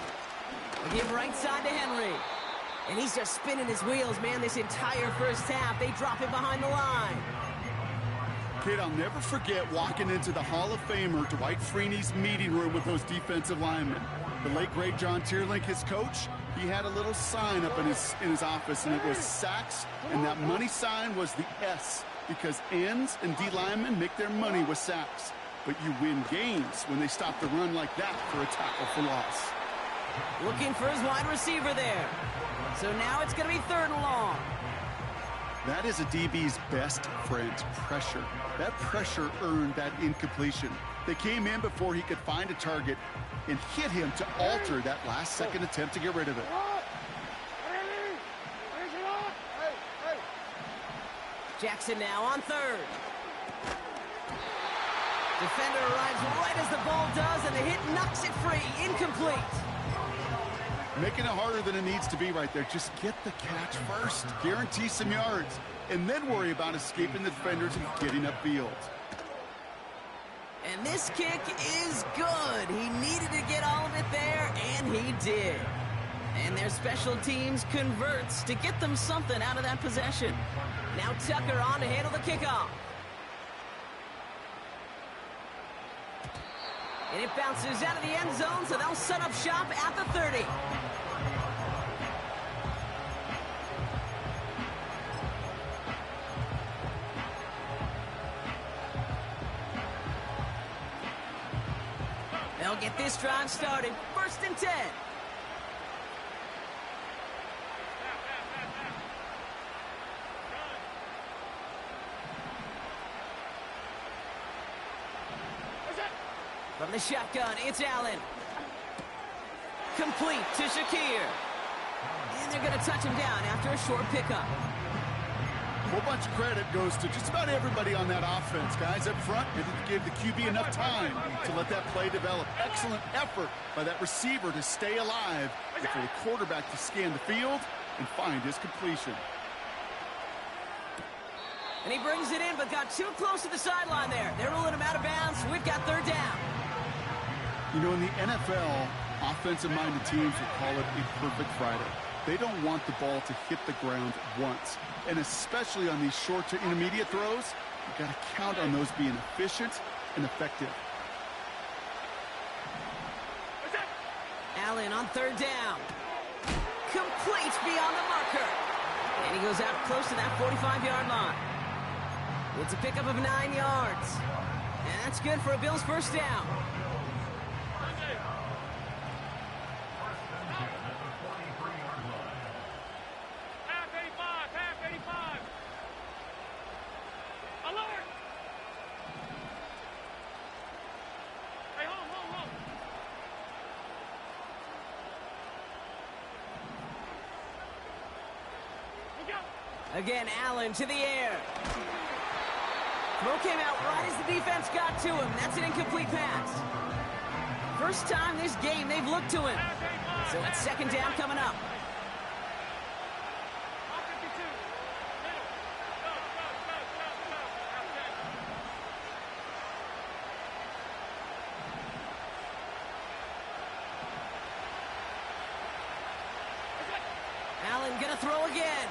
S5: They give right side to Henry. And he's just spinning his wheels, man, this entire first half. They drop him behind the line.
S6: Kid, I'll never forget walking into the Hall of Famer Dwight Freeney's meeting room with those defensive linemen. The late, great John Tierlink, his coach, he had a little sign up in his office, and it was sacks, and that money sign was the S, because ends and D linemen make their money with sacks. But you win games when they stop the run like that for a tackle for loss.
S5: Looking for his wide receiver there. So now it's going to be 3rd and long.
S6: That is a DB's best friend, pressure. That pressure earned that incompletion. They came in before he could find a target and hit him to alter that last-second attempt to get rid of it.
S5: Jackson now on 3rd. Defender arrives right as the ball does, and the hit knocks it free. Incomplete.
S6: Making it harder than it needs to be right there. Just get the catch first. Guarantee some yards. And then worry about escaping the defenders and getting upfield.
S5: And this kick is good. He needed to get all of it there, and he did. And their special teams converts to get them something out of that possession. Now Tucker on to handle the kickoff. And it bounces out of the end zone, so they'll set up shop at the 30. They'll get this drive started. 1st and 10. From the shotgun, it's Allen. Complete to Shakir. And they're going to touch him down after a short pickup.
S6: A whole bunch of credit goes to just about everybody on that offense. Guys up front, they didn't give the QB enough time to let that play develop. Excellent effort by that receiver to stay alive and for the quarterback to scan the field and find his completion.
S5: And he brings it in, but got too close to the sideline there. They're ruling him out of bounds. We've got third down.
S6: You know, in the NFL, offensive-minded teams would call it a perfect Friday. They don't want the ball to hit the ground once. And especially on these short to intermediate throws, you've got to count on those being efficient and effective.
S5: Allen on third down. Complete beyond the marker. And he goes out close to that 45-yard line. It's a pickup of 9 yards. And that's good for a Bills first down. Again, Allen to the air. Throw came out right as the defense got to him. That's an incomplete pass. First time this game they've looked to him. So it's second down coming up. Allen gonna throw again.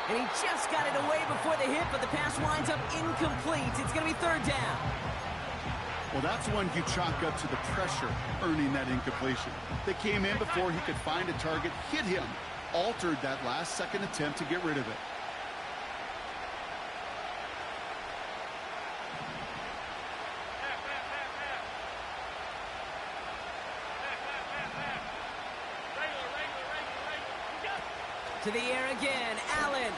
S5: And he just got it away before the hit, but the pass winds up incomplete. It's going to be third down.
S6: Well, that's one you chalk up to the pressure earning that incompletion. They came in before he could find a target, hit him, altered that last-second attempt to get rid of it.
S5: To the air again, Allen.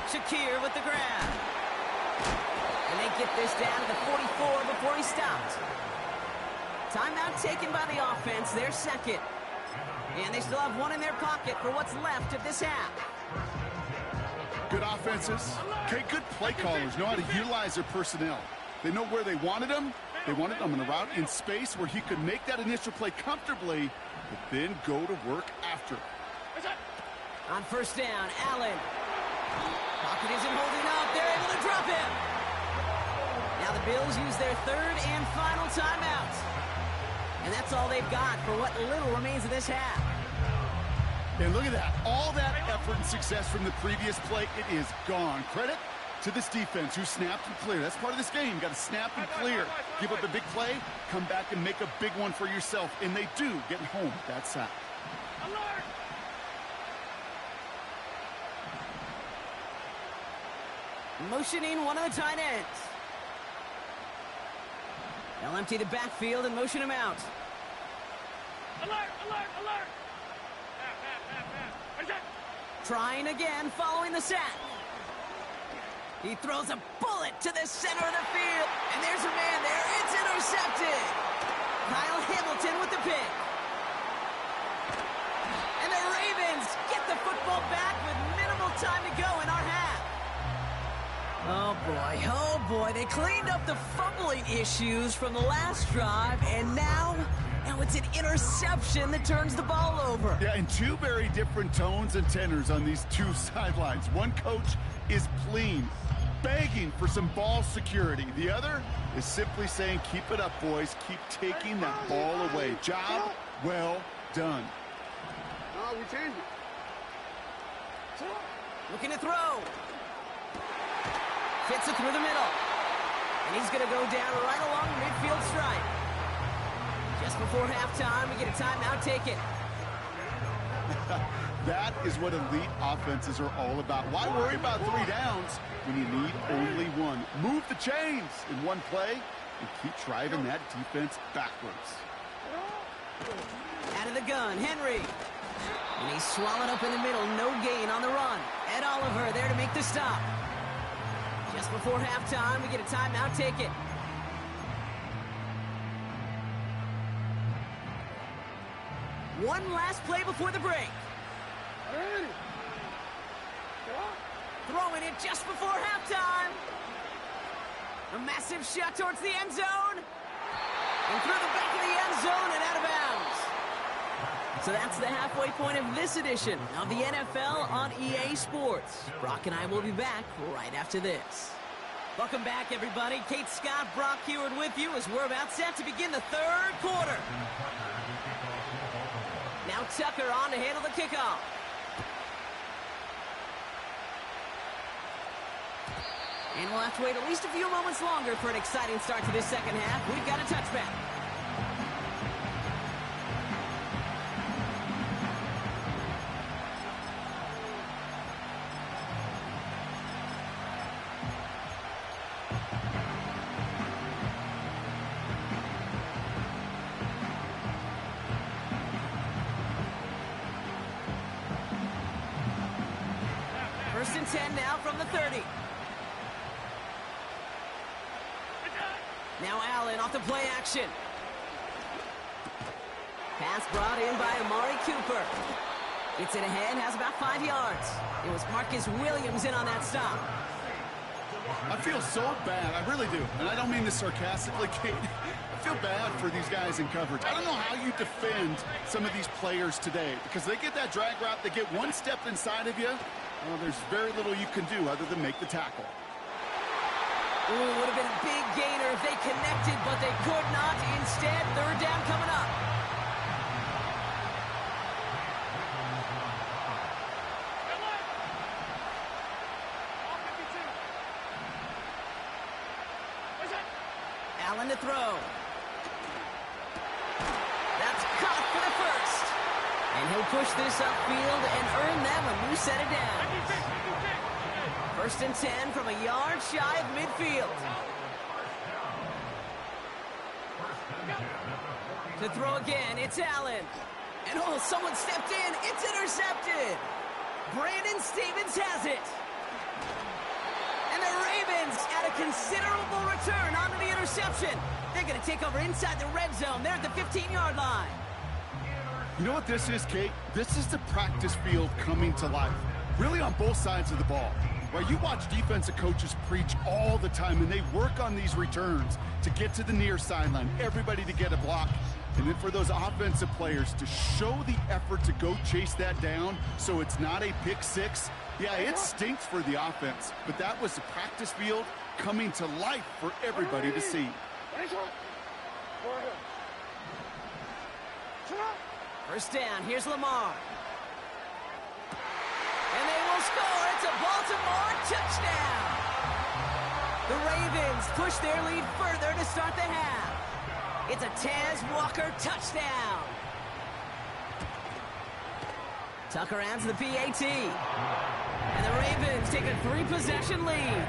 S5: Shakir with the grab. And they get this down to the 44 before he stopped. Timeout taken by the offense, their second. And they still have one in their pocket for what's left of this half.
S6: Good offenses, okay, good play callers know how to utilize their personnel. They know where they wanted them. They wanted them on a route in space where he could make that initial play comfortably, but then go to work after.
S5: On first down, Allen. Pocket isn't holding up. They're able to drop him. Now the Bills use their third and final timeout. And that's all they've got for what little remains of this half.
S6: And look at that. All that effort and success from the previous play, it is gone. Credit to this defense who snapped and cleared. That's part of this game. You got to snap and clear. Give up a big play, come back and make a big one for yourself. And they do, getting home that sack.
S5: Motioning one of the tight ends. They'll empty the backfield and motion him out.
S2: Alert, alert, alert!
S5: Trying again following the sack. He throws a bullet to the center of the field. And there's a man there. It's intercepted. Kyle Hamilton with the pick. And the Ravens get the football back with minimal time to go in our half. Oh boy, they cleaned up the fumbling issues from the last drive, and now it's an interception that turns the ball over.
S6: Yeah, and two very different tones and tenors on these two sidelines. One coach is pleading, begging for some ball security. The other is simply saying, keep it up, boys. Keep taking that ball away. Job well done.
S4: No, we changed it.
S5: Looking to throw. Fits it through the middle. And he's going to go down right along the midfield stripe. Just before halftime, we get a timeout taken.
S6: That is what elite offenses are all about. Why worry about 3 downs when you need only one? Move the chains in one play and keep driving that defense backwards.
S5: Out of the gun, Henry. And he's swallowed up in the middle. No gain on the run. Ed Oliver there to make the stop. Just before halftime, we get a timeout taken. One last play before the break.
S2: Ready. Stop.
S5: Throwing it just before halftime. A massive shot towards the end zone. And through the back of the end zone and out of bounds. So that's the halfway point of this edition of the NFL on EA Sports. Brock and I will be back right after this. Welcome back, everybody. Kate Scott, Brock Heward with you as we're about set to begin the third quarter. Now Tucker on to handle the kickoff. And we'll have to wait at least a few moments longer for an exciting start to this second half. We've got a touchback. First and 10 now from the 30. Now Allen off the play action. Pass brought in by Amari Cooper. Gets it ahead, has about 5 yards. It was Marcus Williams in on that stop.
S6: I feel so bad. I really do. And I don't mean this sarcastically, Kate. I feel bad for these guys in coverage. I don't know how you defend some of these players today because they get that drag route, they get one step inside of you. Well, there's very little you can do other than make the tackle.
S5: Ooh, would have been a big gainer if they connected, but they could not. Instead, third down coming up. Allen to throw. That's caught for the first. And he'll push this upfield and earn them a new set of downs. First and 10 from a yard shy of midfield. To throw again, it's Allen. And oh, someone stepped in. It's intercepted. Brandon Stevens has it. And the Ravens add a considerable return onto the interception. They're going to take over inside the red zone. They're at the 15-yard line.
S6: You know what this is, Kate? This is the practice field coming to life. Really on both sides of the ball. Where you watch defensive coaches preach all the time, and they work on these returns to get to the near sideline, everybody to get a block, and then for those offensive players to show the effort to go chase that down so it's not a pick six. Yeah, it stinks for the offense, but that was the practice field coming to life for everybody to see.
S5: First down, here's Lamar. And they will score. It's a Baltimore touchdown. The Ravens push their lead further to start the half. It's a Taz Walker touchdown. Tucker adds the PAT. And the Ravens take a 3-possession lead.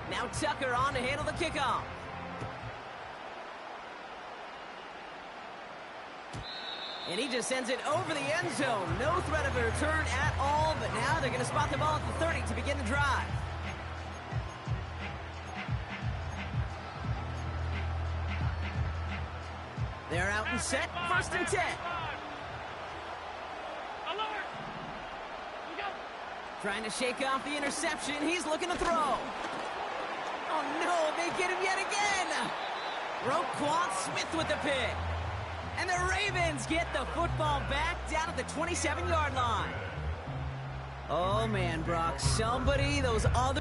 S5: Now Tucker on to handle the kickoff. And he just sends it over the end zone. No threat of a return at all, but now they're going to spot the ball at the 30 to begin the drive. They're out and set, first and 10. Trying to shake off the interception. He's looking to throw. Oh, no, they get him yet again. Roquan Smith with the pick. And the Ravens get the football back down at the 27-yard line. Oh, man, Brock, somebody, those other...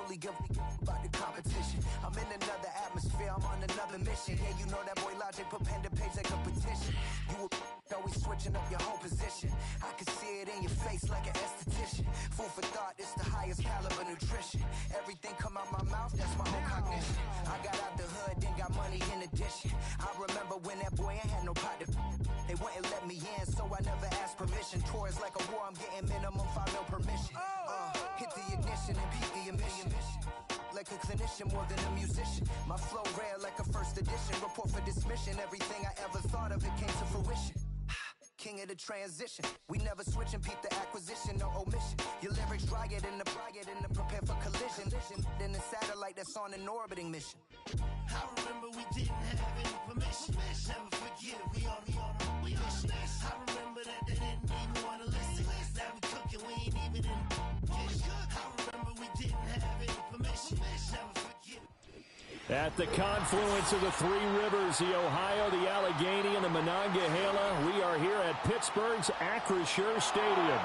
S7: only give about the competition. I'm in another atmosphere, I'm on another mission. Yeah, you know that boy Logic put pen to page like a petition. You always switching up your whole position. I can see it in your face like an esthetician. Food for thought, it's the highest caliber nutrition. Everything come out my mouth, that's my own cognition. I got out the hood, then got money in addition. I remember when that boy ain't had no pot to. They wouldn't let me in, so I never asked permission. Tours like a war, I'm getting minimum 5 mil permission. Hit the ignition and beat the emission. Like a clinician more than a musician. My flow rare like a first edition. Report for dismission. Everything I ever thought of, it came to fruition. King of the transition. We never switch and peep the acquisition, no omission. Your lyrics dry it in the prepare for collision. Then the satellite that's on an orbiting mission.
S8: I remember we didn't have any permission. Never forget, we on a mission. I remember that they didn't even want to listen. Now we cooking, we ain't even in the kitchen. I remember we didn't have any permission. Never forget.
S9: At the confluence of the three rivers, the Ohio, the Allegheny, and the Monongahela, we are here at Pittsburgh's Acrisure Stadium.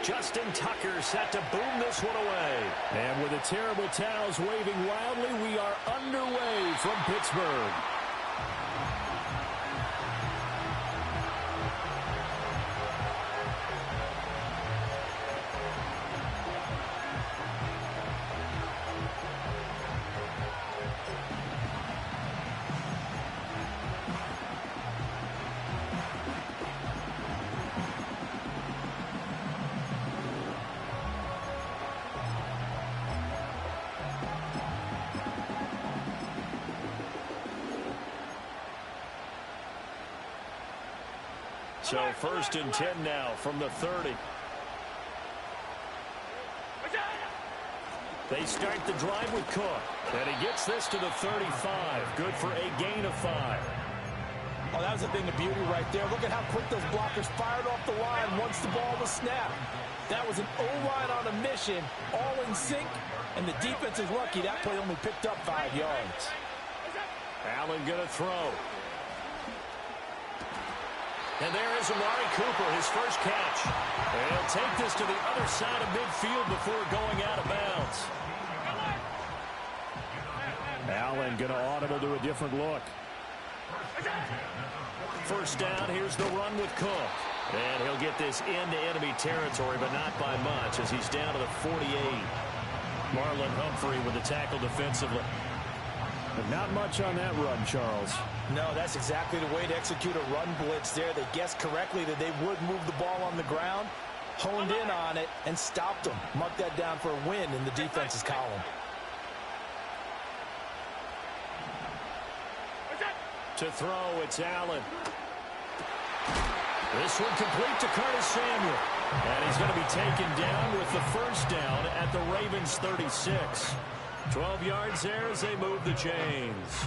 S9: Justin Tucker set to boom this one away. And with the terrible towels waving wildly, we are underway from Pittsburgh. So 1st and 10 now from the 30. They start the drive with Cook. And he gets this to the 35. Good for a gain of 5.
S10: Oh, that was a thing of beauty right there. Look at how quick those blockers fired off the line once the ball was snapped. That was an O-line on a mission, all in sync, and the defense is lucky that play only picked up 5 yards.
S9: Allen going to throw. And there is Amari Cooper, his first catch. And he'll take this to the other side of midfield before going out of bounds. Allen going to audible to a different look. First down, here's the run with Cook. And he'll get this into enemy territory, but not by much as he's down to the 48. Marlon Humphrey with the tackle defensively. But not much on that run, Charles.
S10: No, that's exactly the way to execute a run blitz there. They guessed correctly that they would move the ball on the ground, honed in on it, and stopped them. Mark that down for a win in the defense's column.
S9: To throw, it's Allen. This one complete to Curtis Samuel. And he's going to be taken down with the first down at the Ravens' 36. 12 yards there as they move the chains.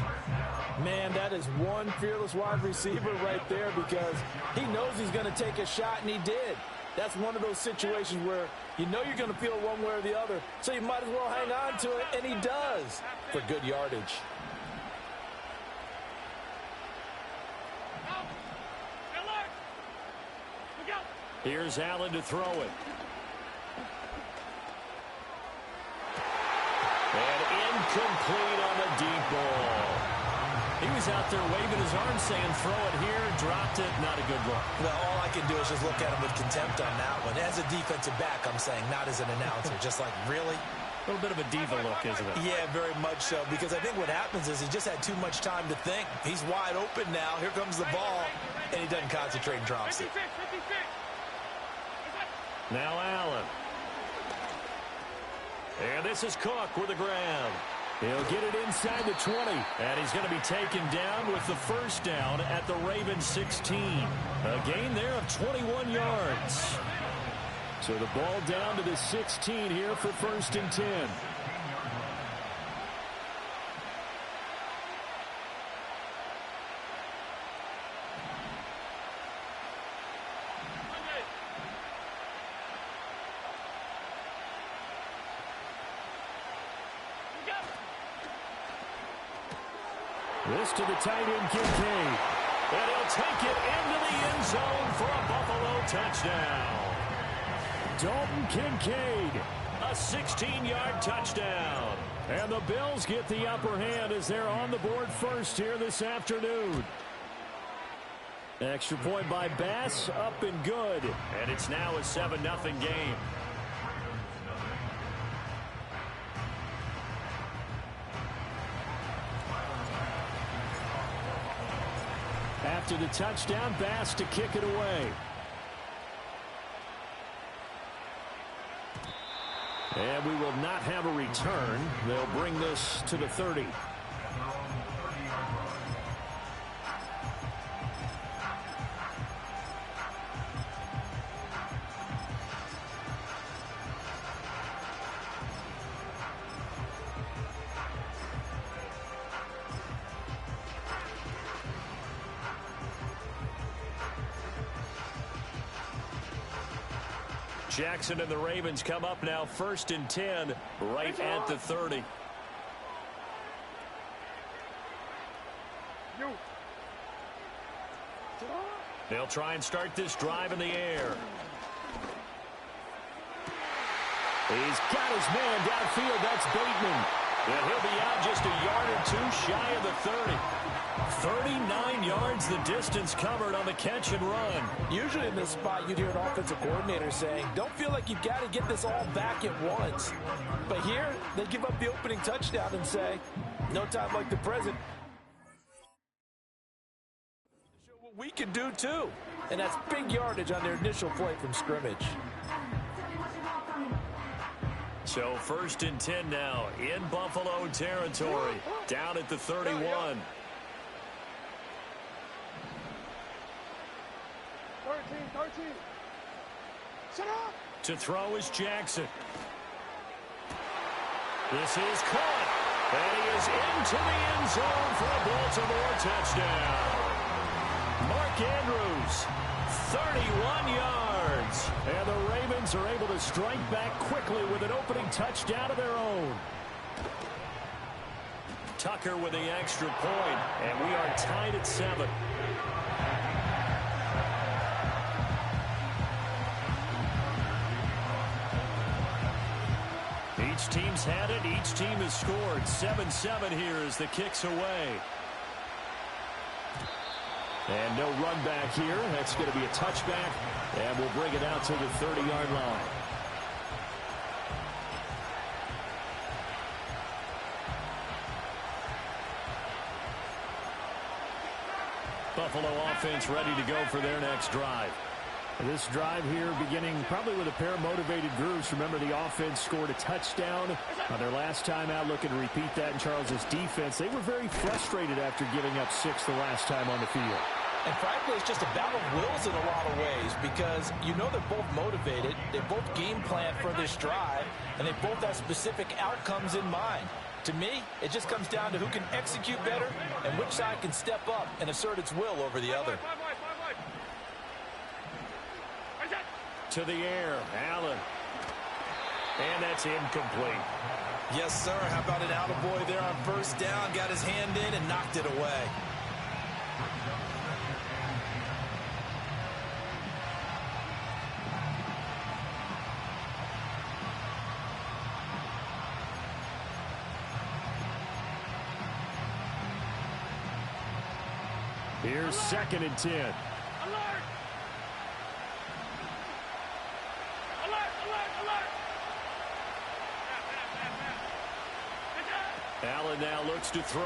S10: Man, that is one fearless wide receiver right there because he knows he's going to take a shot, and he did. That's one of those situations where you know you're going to feel one way or the other, so you might as well hang on to it, and he does for good yardage.
S9: Here's Allen to throw it. And incomplete on the deep ball. He was out there waving his arm saying throw it here, dropped it, not a good look.
S10: Well, all I can do is just look at him with contempt on that one. As a defensive back, I'm saying, not as an announcer. Just like, really?
S9: A little bit of a diva look, isn't it?
S10: Yeah, very much so, because I think what happens is he just had too much time to think. He's wide open now. Here comes the ball, and he doesn't concentrate and drops it.
S9: Now Allen. And this is Cook with the ground. He'll get it inside the 20. And he's going to be taken down with the first down at the Ravens 16. A gain there of 21 yards. So the ball down to the 16 here for 1st and 10. This to the tight end, Kincaid. And he'll take it into the end zone for a Buffalo touchdown. Dalton Kincaid, a 16-yard touchdown. And the Bills get the upper hand as they're on the board first here this afternoon. Extra point by Bass, up and good. And it's now a 7-0 game. After the touchdown, Bass to kick it away. And we will not have a return. They'll bring this to the 30. Jackson and the Ravens come up now 1st and 10 right at the 30. They'll try and start this drive in the air. He's got his man downfield. That's Bateman. And he'll be out just a yard or two shy of the 30. 39 yards the distance covered on the catch and run.
S10: Usually in this spot, you'd hear an offensive coordinator saying, don't feel like you've got to get this all back at once. But here, they give up the opening touchdown and say, no time like the present. Show what we can do, too. And that's big yardage on their initial play from scrimmage.
S9: So 1st and 10 now in Buffalo territory, down at the 31.
S2: 13. Shut up.
S9: To throw is Jackson. This is caught. And he is into the end zone for a Baltimore touchdown. Mark Andrews, 31 yards. And the Ravens are able to strike back quickly with an opening touchdown of their own. Tucker with the extra point, and we are tied at 7. Each team's had it. Each team has scored. 7-7 here as the kick's away. And no run back here. That's going to be a touchback. And we'll bring it out to the 30-yard line. Buffalo offense ready to go for their next drive.
S11: This drive here beginning probably with a pair of motivated groups. Remember, the offense scored a touchdown on their last time out, looking to repeat that in Charles's defense. They were very frustrated after giving up 6 the last time on the field.
S10: And frankly, it's just a battle of wills in a lot of ways because you know they're both motivated, they both game plan for this drive, and they both have specific outcomes in mind. To me, it just comes down to who can execute better and which side can step up and assert its will over the other.
S9: To the air, Allen. And that's incomplete.
S10: Yes, sir. How about an attaboy there on 1st down? Got his hand in and knocked it away.
S11: Here's 2nd and 10.
S9: Allen now looks to throw.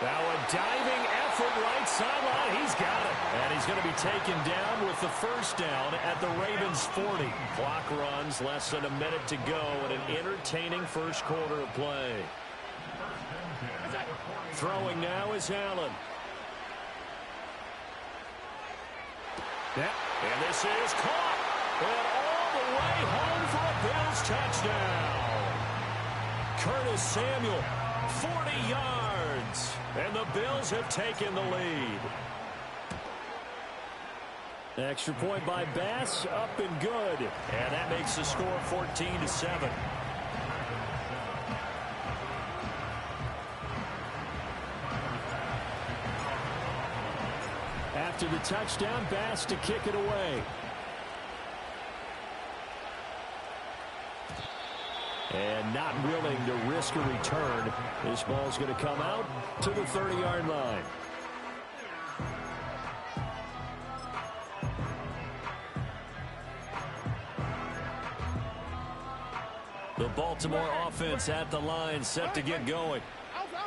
S9: Now a diving effort right sideline. He's got it. And he's going to be taken down with the 1st down at the Ravens 40. Clock runs, less than a minute to go in an entertaining first quarter of play. Throwing now is Allen. And this is caught. And all the way home for a Bills touchdown. Curtis Samuel, 40 yards. And the Bills have taken the lead.
S11: Extra point by Bass, up and good.
S9: And that makes the score 14-7.
S11: After the touchdown, Bass to kick it away. And not willing to risk a return. This ball's going to come out to the 30-yard line. The Baltimore offense at the line, set to get going.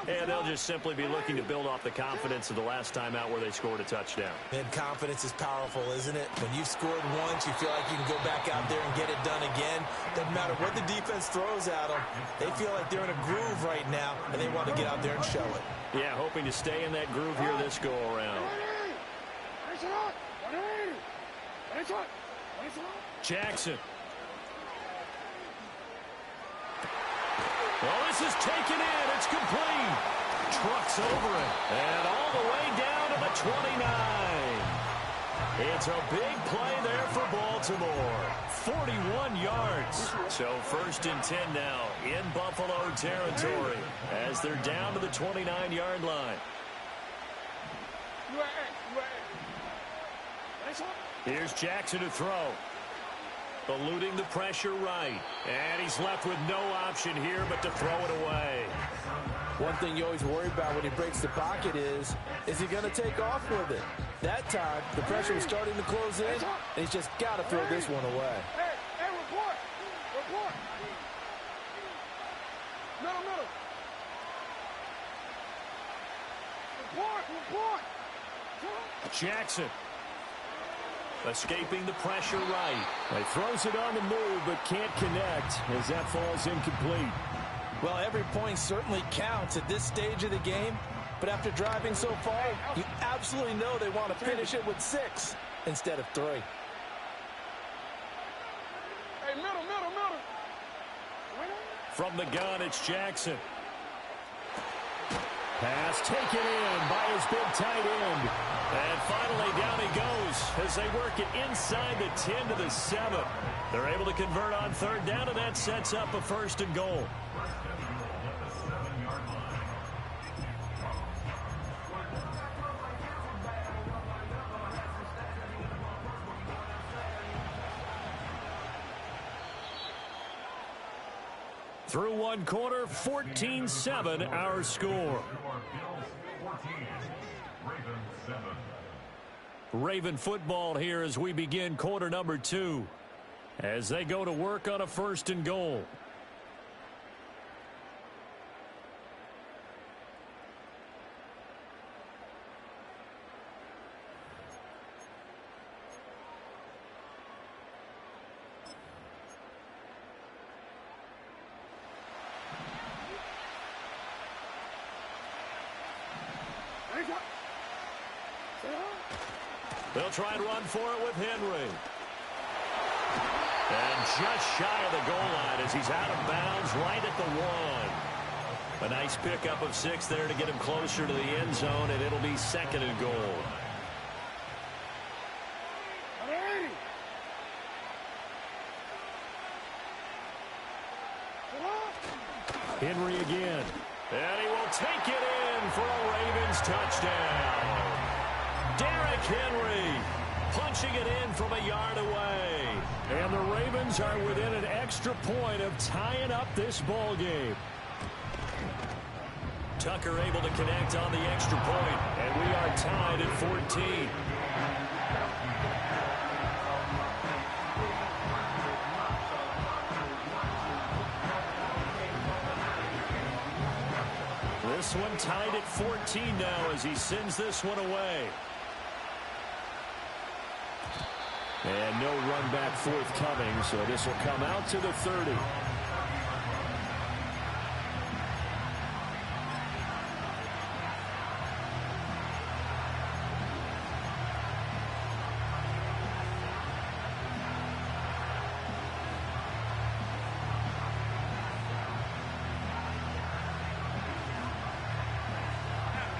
S9: And they'll just simply be looking to build off the confidence of the last time out where they scored a touchdown.
S10: And confidence is powerful, isn't it? When you've scored once, you feel like you can go back out there and get it done again. Doesn't matter what the defense throws at them. They feel like they're in a groove right now, and they want to get out there and show it.
S9: Yeah, hoping to stay in that groove here this go-around. Jackson. Well, this is taken in. It's complete. Trucks over it. And all the way down to the 29. It's a big play there for Baltimore. 41 yards. So 1st and 10 now in Buffalo territory as they're down to the 29-yard line. Here's Jackson to throw. Eluding the pressure right. And he's left with no option here but to throw it away.
S10: One thing you always worry about when he breaks the pocket is he going to take off with it? That time, the pressure was starting to close in, and he's just got to throw this one away.
S2: Hey, report. Middle. Report.
S9: Jackson. Escaping the pressure right.
S11: He throws it on the move, but can't connect as that falls incomplete.
S10: Well, every point certainly counts at this stage of the game, but after driving so far, you absolutely know they want to finish it with 6 instead of 3.
S2: Hey, middle.
S9: From the gun, it's Jackson.
S11: Pass taken in by his big tight end.
S9: And finally, down he goes as they work it inside the 10 to the 7. They're able to convert on 3rd down, and that sets up a 1st and goal. Through one quarter, 14-7 our score. Raven football here as we begin quarter number 2. As they go to work on a 1st and goal. They'll try and run for it with Henry. And just shy of the goal line as he's out of bounds right at the 1. A nice pickup of 6 there to get him closer to the end zone, and it'll be 2nd and goal. Henry again. And he will take it in for a Ravens touchdown. Derrick Henry punching it in from a yard away.
S11: And the Ravens are within an extra point of tying up this ball game.
S9: Tucker able to connect on the extra point, and we are tied at 14. This one tied at 14 now as he sends this one away.
S11: And no run back forthcoming, so this will come out to the 30.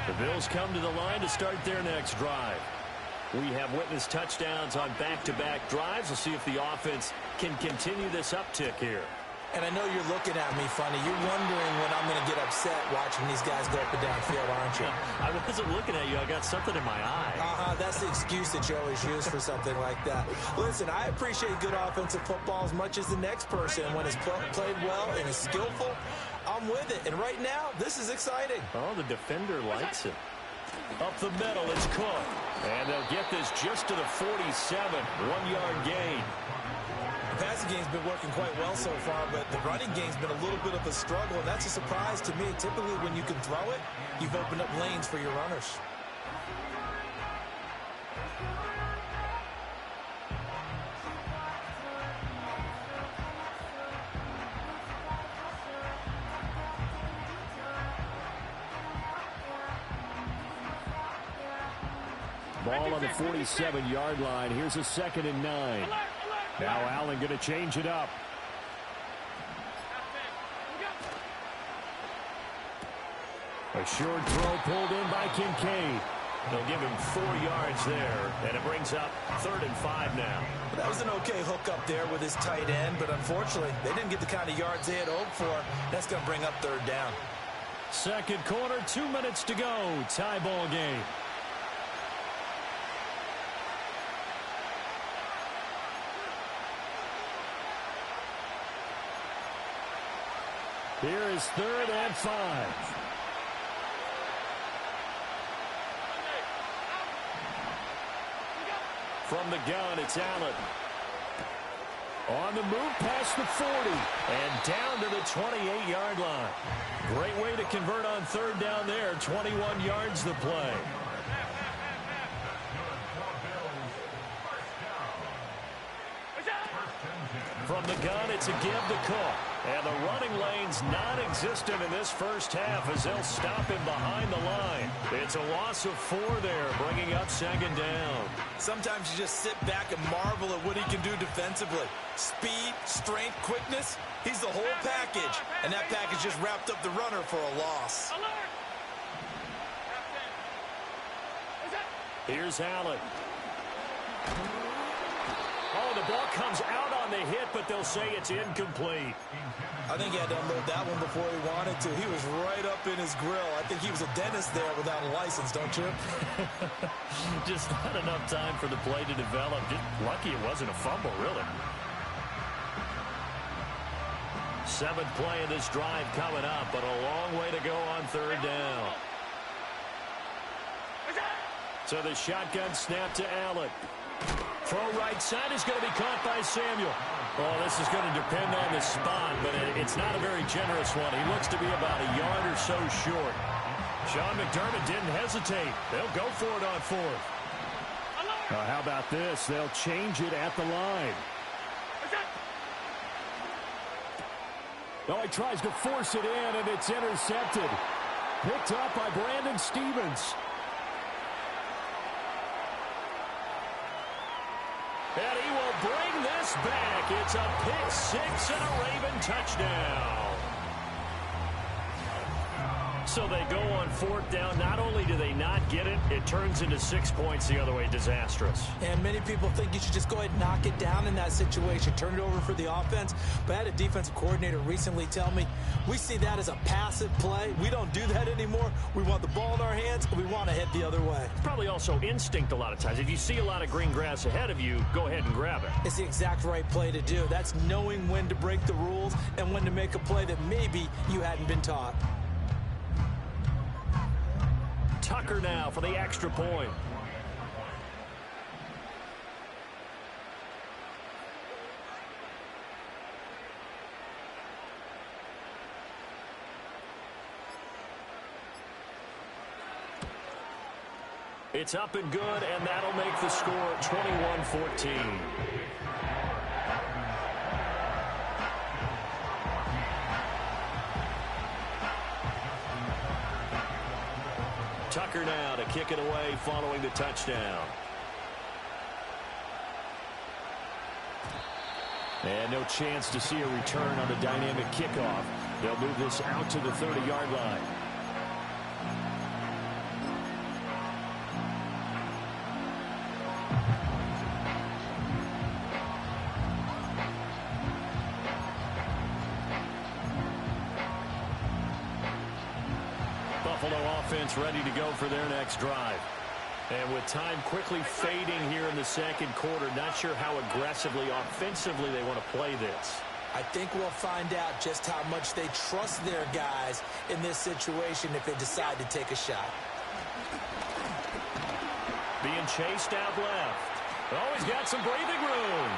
S9: The Bills come to the line to start their next drive. We have witnessed touchdowns on back-to-back drives. We'll see if the offense can continue this uptick here.
S10: And I know you're looking at me funny. You're wondering when I'm going to get upset watching these guys go up and down field, aren't you?
S9: I wasn't looking at you. I got something in my eye.
S10: That's the excuse that you always use for something like that. Listen, I appreciate good offensive football as much as the next person. When it's played well and is skillful, I'm with it. And right now, this is exciting.
S9: Oh, the defender likes it. Up the middle, it's Cook. And they'll get this just to the 47. 1-yard gain.
S10: The passing game's been working quite well so far, but the running game's been a little bit of a struggle, and that's a surprise to me. Typically, when you can throw it, you've opened up lanes for your runners.
S11: Ball on the 47-yard line. Here's a 2nd and 9. Now Allen going to change it up. A short throw pulled in by Kincaid.
S9: They'll give him 4 yards there, and it brings up 3rd and 5 now.
S10: That was an okay hook up there with his tight end, but unfortunately, they didn't get the kind of yards they had hoped for. That's going to bring up 3rd down.
S11: Second quarter, 2 minutes to go. Tie ball game. Here is 3rd and 5.
S9: From the gun, it's Allen.
S11: On the move past the 40.
S9: And down to the 28-yard line. Great way to convert on 3rd down there. 21 yards the play. From the gun, it's a give to Cook. And the running lane's non-existent in this first half as they'll stop him behind the line. It's a loss of 4 there, bringing up 2nd down.
S10: Sometimes you just sit back and marvel at what he can do defensively. Speed, strength, quickness, he's the whole package. And that package just wrapped up the runner for a loss.
S9: Here's Allen. Oh, the ball comes out on the hit, but they'll say it's incomplete.
S10: I think he had to unload that one before he wanted to. He was right up in his grill. I think he was a dentist there without a license, don't you?
S9: Just not enough time for the play to develop. Just lucky it wasn't a fumble, really. 7th play of this drive coming up, but a long way to go on 3rd down. So the shotgun snap to Allen. Throw right side is going to be caught by Samuel. Oh, this is going to depend on the spot, but it's not a very generous one. He looks to be about a yard or so short. Sean McDermott didn't hesitate. They'll go for it on 4th.
S11: How about this? They'll change it at the line. Oh, he tries to force it in, and it's intercepted. Picked up by Brandon Stevens.
S9: And he will bring this back. It's a pick 6 and a Raven touchdown. So they go on 4th down. Not only do they not get it, it turns into 6 points the other way. Disastrous.
S10: And many people think you should just go ahead and knock it down in that situation. Turn it over for the offense. But I had a defensive coordinator recently tell me, we see that as a passive play. We don't do that anymore. We want the ball in our hands, and we want to head the other way.
S9: It's probably also instinct a lot of times. If you see a lot of green grass ahead of you, go ahead and grab it.
S10: It's the exact right play to do. That's knowing when to break the rules and when to make a play that maybe you hadn't been taught.
S9: Tucker now for the extra point. It's up and good, and that'll make the score 21-14. Tucker now to kick it away following the touchdown.
S11: And no chance to see a return on the dynamic kickoff. They'll move this out to the 30-yard line.
S9: offense ready to go for their next drive. And with time quickly fading here in the second quarter, not sure how aggressively, offensively they want to play this.
S10: I think we'll find out just how much they trust their guys in this situation if they decide to take a shot.
S9: Being chased out left. Oh, he's got some breathing room.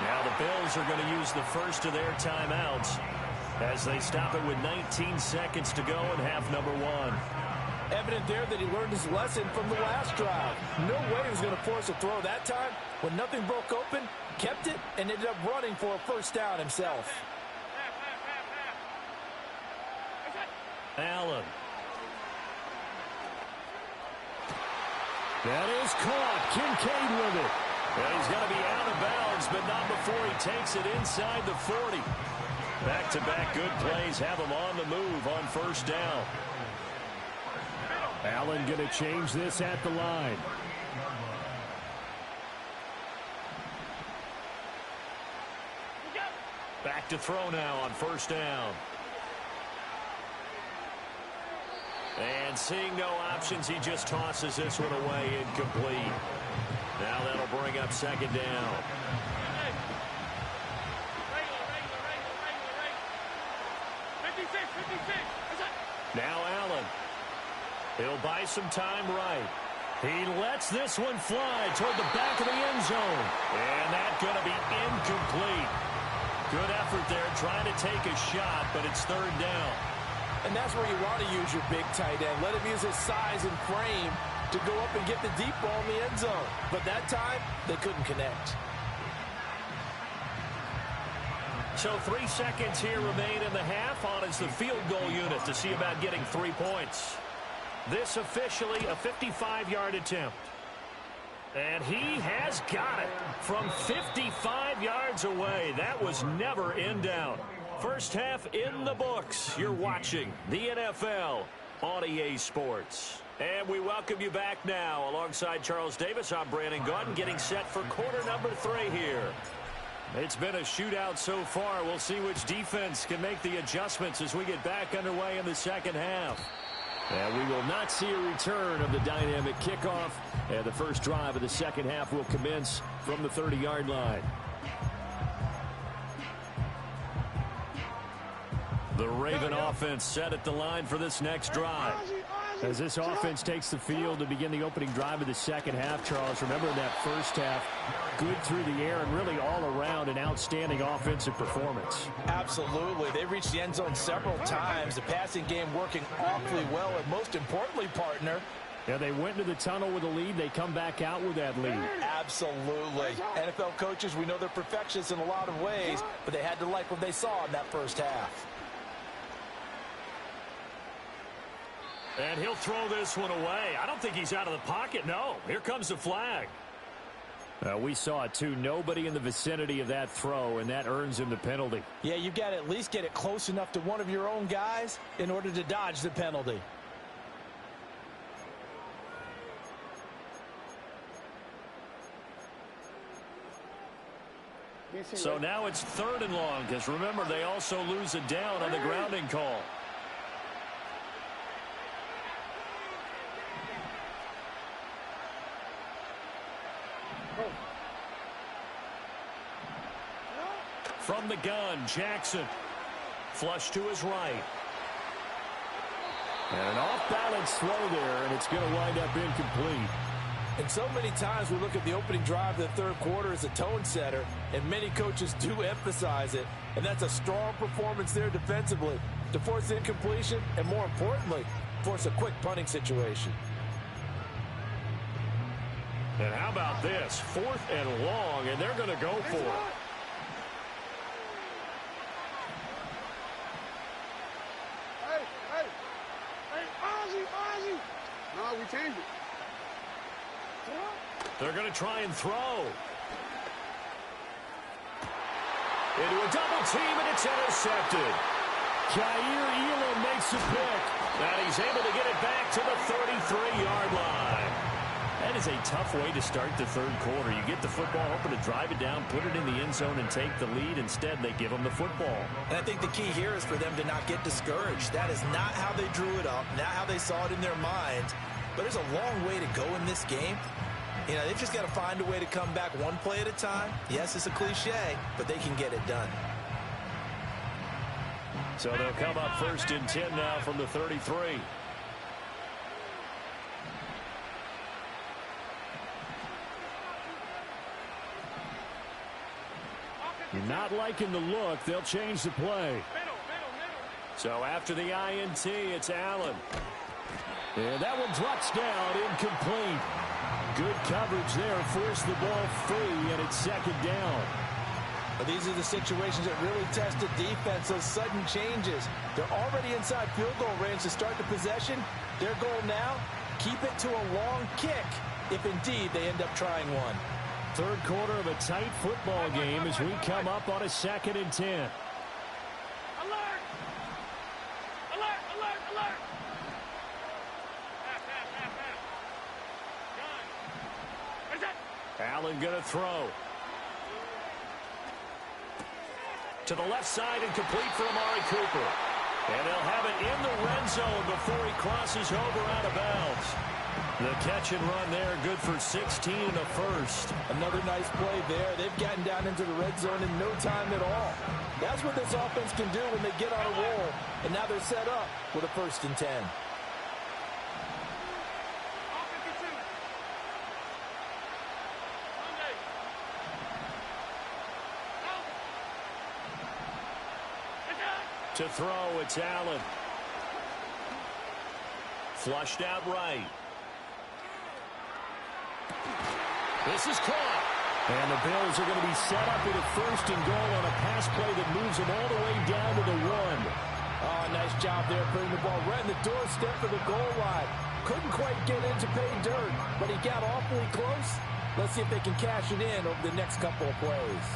S9: Now the Bills are going to use the first of their timeouts as they stop it with 19 seconds to go in half number one.
S10: Evident there that he learned his lesson from the last drive. No way he was going to force a throw that time. When nothing broke open, kept it, and ended up running for a first down himself.
S9: Allen. That is caught. Kincaid with it. And he's going to be out of bounds, but not before he takes it inside the 40. Back-to-back good plays have him on the move on first down.
S11: Allen going to change this at the line.
S9: Back to throw now on first down. And seeing no options, he just tosses this one away, incomplete. Now that'll bring up second down. Now Allen. He'll buy some time right. He lets this one fly toward the back of the end zone. And that's going to be incomplete. Good effort there trying to take a shot, but it's third down.
S10: And that's where you want to use your big tight end. Let him use his size and frame to go up and get the deep ball in the end zone. But that time, they couldn't connect.
S9: So 3 seconds here remain in the half. On is the field goal unit to see about getting 3 points. This officially a 55-yard attempt. And he has got it from 55 yards away. That was never in doubt. First half in the books. You're watching the NFL on EA Sports. And we welcome you back now. Alongside Charles Davis, I'm Brandon Gaudin, getting set for quarter number 3 here. It's been a shootout so far. We'll see which defense can make the adjustments as we get back underway in the second half.
S11: And we will not see a return of the dynamic kickoff. And the first drive of the second half will commence from the 30-yard line.
S9: The Raven offense set at the line for this next drive.
S11: As this offense takes the field to begin the opening drive of the second half, Charles, remember in that first half, good through the air and really all around an outstanding offensive performance.
S10: Absolutely. They reached the end zone several times. The passing game working awfully well. And most importantly, partner,
S11: yeah, they went into the tunnel with a lead. They come back out with that lead.
S10: Absolutely. NFL coaches, we know they're perfectionists in a lot of ways, but they had to like what they saw in that first half.
S9: And he'll throw this one away. I don't think he's out of the pocket. No, here comes the flag.
S11: We saw it too. Nobody in the vicinity of that throw, and that earns him the penalty.
S10: Yeah, you've got to at least get it close enough to one of your own guys in order to dodge the penalty.
S9: So now it's 3rd and long, because remember, they also lose it down on the grounding call. From the gun, Jackson. Flush to his right.
S11: And an off-balance throw there, and it's going to wind up incomplete.
S10: And so many times we look at the opening drive of the third quarter as a tone setter, and many coaches do emphasize it. And that's a strong performance there defensively to force incompletion and, more importantly, force a quick punting situation.
S9: And how about this? 4th and long, and they're going to go for it.
S4: No, we changed it.
S9: They're going to try and throw. Into a double team, and it's intercepted.
S11: Jair Elam makes a pick.
S9: And he's able to get it back to the 33-yard line.
S11: And
S9: That is a tough way to start the third quarter. You get the football, hoping to drive it down, put it in the end zone, and take the lead. Instead, they give them the football.
S10: And I think the key here is for them to not get discouraged. That is not how they drew it up, not how they saw it in their minds. But there's a long way to go in this game. You know, they've just got to find a way to come back one play at a time. Yes, it's a cliche, but they can get it done.
S9: So they'll come up 1st and 10 now from the 33.
S11: You're not liking the look. They'll change the play.
S9: So after the INT, it's Allen.
S11: And that one drops down, incomplete. Good coverage there, forced the ball free, and it's 2nd down.
S10: But these are the situations that really test the defense, those sudden changes. They're already inside field goal range to start the possession. Their goal now, keep it to a long kick, if indeed they end up trying one.
S11: Third quarter of a tight football game as we come up on a 2nd and 10.
S2: Alert! Alert! Alert! Alert!
S9: Allen going to throw. To the left side and complete for Amari Cooper. And they'll have it in the red zone before he crosses over out of bounds. The catch and run there, good for 16 and a first.
S10: Another nice play there. They've gotten down into the red zone in no time at all. That's what this offense can do when they get on a roll. And now they're set up with a 1st and 10.
S9: To throw, it's Allen. Flushed out right. This is caught.
S11: And the Bills are going to be set up with a 1st and goal on a pass play that moves them all the way down to the 1.
S10: Oh, nice job there putting the ball right in the doorstep of the goal line. Couldn't quite get in to pay dirt, but he got awfully close. Let's see if they can cash it in over the next couple of plays.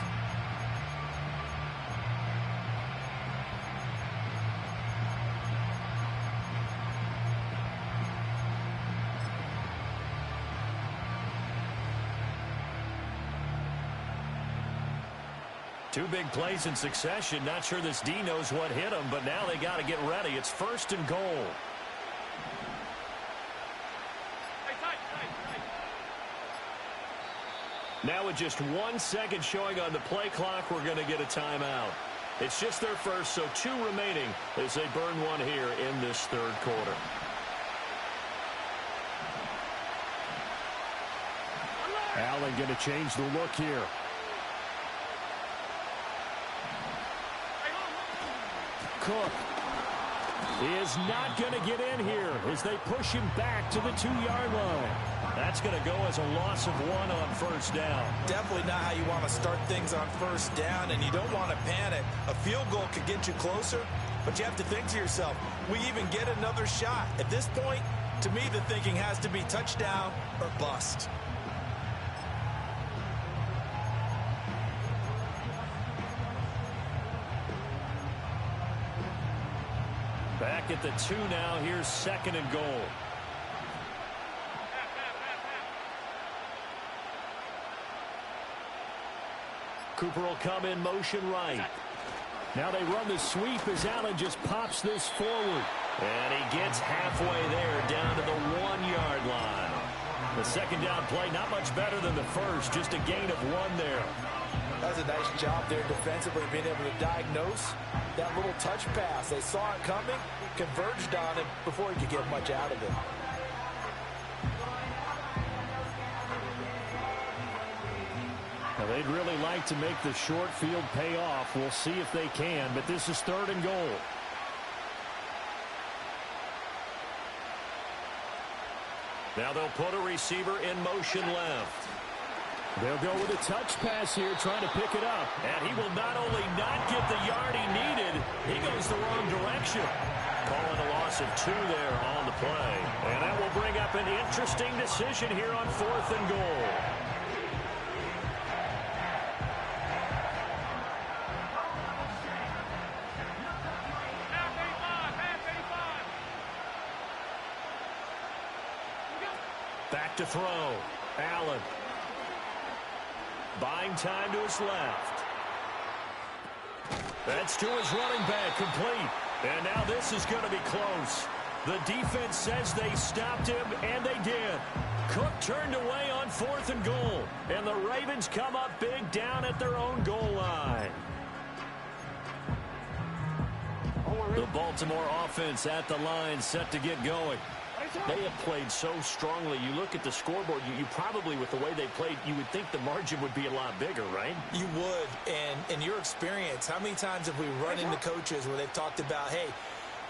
S9: Two big plays in succession. Not sure this D knows what hit him, but now they got to get ready. It's 1st and goal. Now with just 1 second showing on the play clock, we're going to get a timeout. It's just their first, so 2 remaining as they burn one here in this third quarter.
S11: Allen going to change the look here. Cook is not going to get in here as they push him back to the 2-yard line.
S9: That's going to go as a loss of 1 on 1st down.
S10: Definitely not how you want to start things on 1st down, and you don't want to panic. A field goal could get you closer, but you have to think to yourself, we even get another shot. At this point, to me, the thinking has to be touchdown or bust.
S9: Back at the 2 now. Here's 2nd and goal. Cooper will come in motion right.
S11: Now they run the sweep as Allen just pops this forward.
S9: And he gets halfway there down to the 1-yard line. The 2nd down play not much better than the first. Just a gain of 1 there.
S10: That was a nice job there defensively, being able to diagnose that little touch pass. They saw it coming, converged on it before he could get much out of it.
S11: Now they'd really like to make the short field pay off. We'll see if they can, but this is 3rd and goal.
S9: Now they'll put a receiver in motion left.
S11: They'll go with a touch pass here, trying to pick it up.
S9: And he will not only not get the yard he needed, he goes the wrong direction. Calling a loss of 2 there on the play. And that will bring up an interesting decision here on 4th and goal. Back to throw. Allen. Buying time to his left. That's to his running back, complete. And now this is going to be close. The defense says they stopped him, and they did. Cook turned away on 4th and goal. And the Ravens come up big down at their own goal line. The Baltimore offense at the line, set to get going. They have played so strongly. You look at the scoreboard, you probably, with the way they played, you would think the margin would be a lot bigger, right?
S10: You would. And in your experience, how many times have we run into coaches where they've talked about, hey,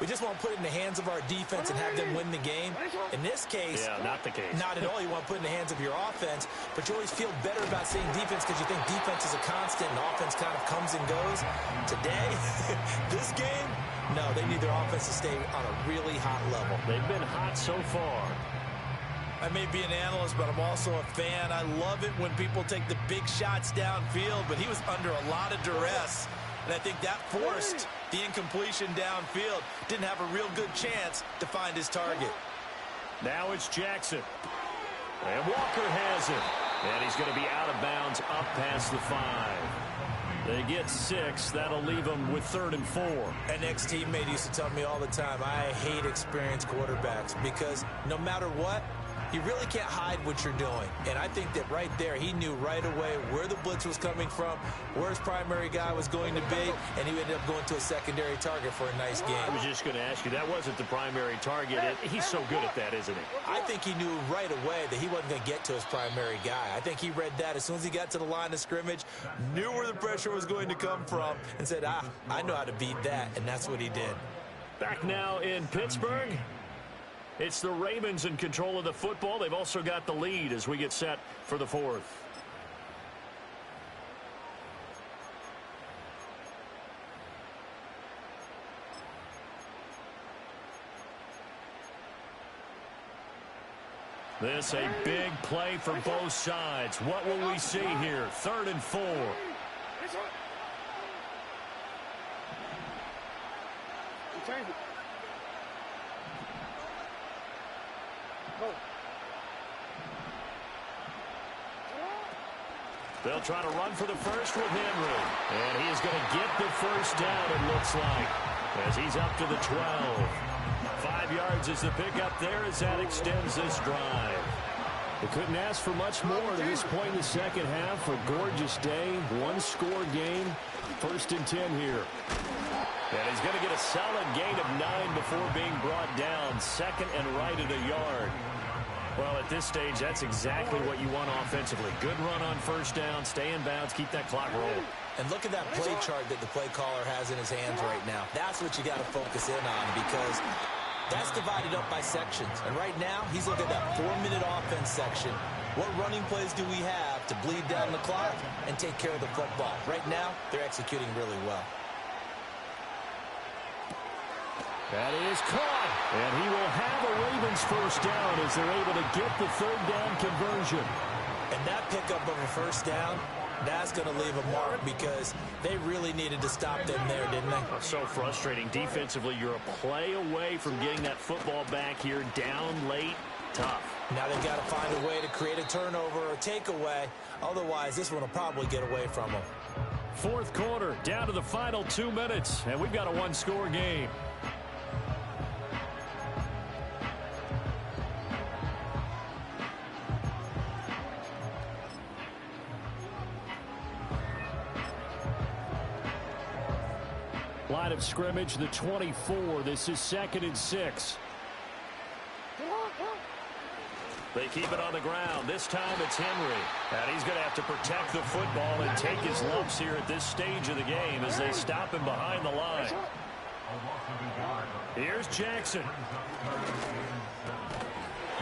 S10: we just want to put it in the hands of our defense and have them win the game? In this case,
S9: yeah, not the case.
S10: Not at all. You want to put it in the hands of your offense, but you always feel better about saying defense because you think defense is a constant and offense kind of comes and goes. Today, this game, no, they need their offense to stay on a really hot level.
S9: They've been hot so far.
S10: I may be an analyst, but I'm also a fan. I love it when people take the big shots downfield, but he was under a lot of duress. And I think that forced the incompletion downfield. Didn't have a real good chance to find his target.
S9: Now it's Jackson. And Walker has it. And he's going to be out of bounds up past the 5. They get 6. That'll leave them with 3rd and 4.
S10: An ex-teammate used to tell me all the time, I hate experienced quarterbacks because no matter what, you really can't hide what you're doing. And I think that right there, he knew right away where the blitz was coming from, where his primary guy was going to be, and he ended up going to a secondary target for a nice game.
S9: I was just going to ask you, that wasn't the primary target. He's so good at that, isn't he?
S10: I think he knew right away that he wasn't going to get to his primary guy. I think he read that as soon as he got to the line of scrimmage, knew where the pressure was going to come from, and said, I know how to beat that, and that's what he did.
S9: Back now in Pittsburgh. It's the Ravens in control of the football. They've also got the lead as we get set for the 4th. This a big play for both sides. What will we see here? 3rd and 4. They'll try to run for the first with Henry. And he is going to get the first down, it looks like, as he's up to the 12. 5 yards is the pickup there as that extends this drive.
S11: They couldn't ask for much more to this point in the second half. A gorgeous day, one-score game. 1st and 10 here.
S9: And he's going to get a solid gain of 9 before being brought down. 2nd and right at a yard. Well, at this stage, that's exactly what you want offensively. Good run on 1st down, stay in bounds, keep that clock rolling.
S10: And look at that play chart that the play caller has in his hands right now. That's what you got to focus in on because that's divided up by sections. And right now, he's looking at that 4-minute offense section. What running plays do we have to bleed down the clock and take care of the football? Right now, they're executing really well.
S11: That is caught. And he will have a Ravens first down as they're able to get the 3rd down conversion.
S10: And that pickup of a first down, that's going to leave a mark because they really needed to stop them there, didn't they?
S9: So frustrating. Defensively, you're a play away from getting that football back here down late. Tough.
S10: Now they've got to find a way to create a turnover or takeaway. Otherwise, this one will probably get away from them.
S11: 4th quarter, down to the final 2 minutes, and we've got a one-score game. Line of scrimmage, the 24. This is 2nd and 6.
S9: They keep it on the ground. This time it's Henry. And he's going to have to protect the football and take his lumps here at this stage of the game as they stop him behind the line. Here's Jackson.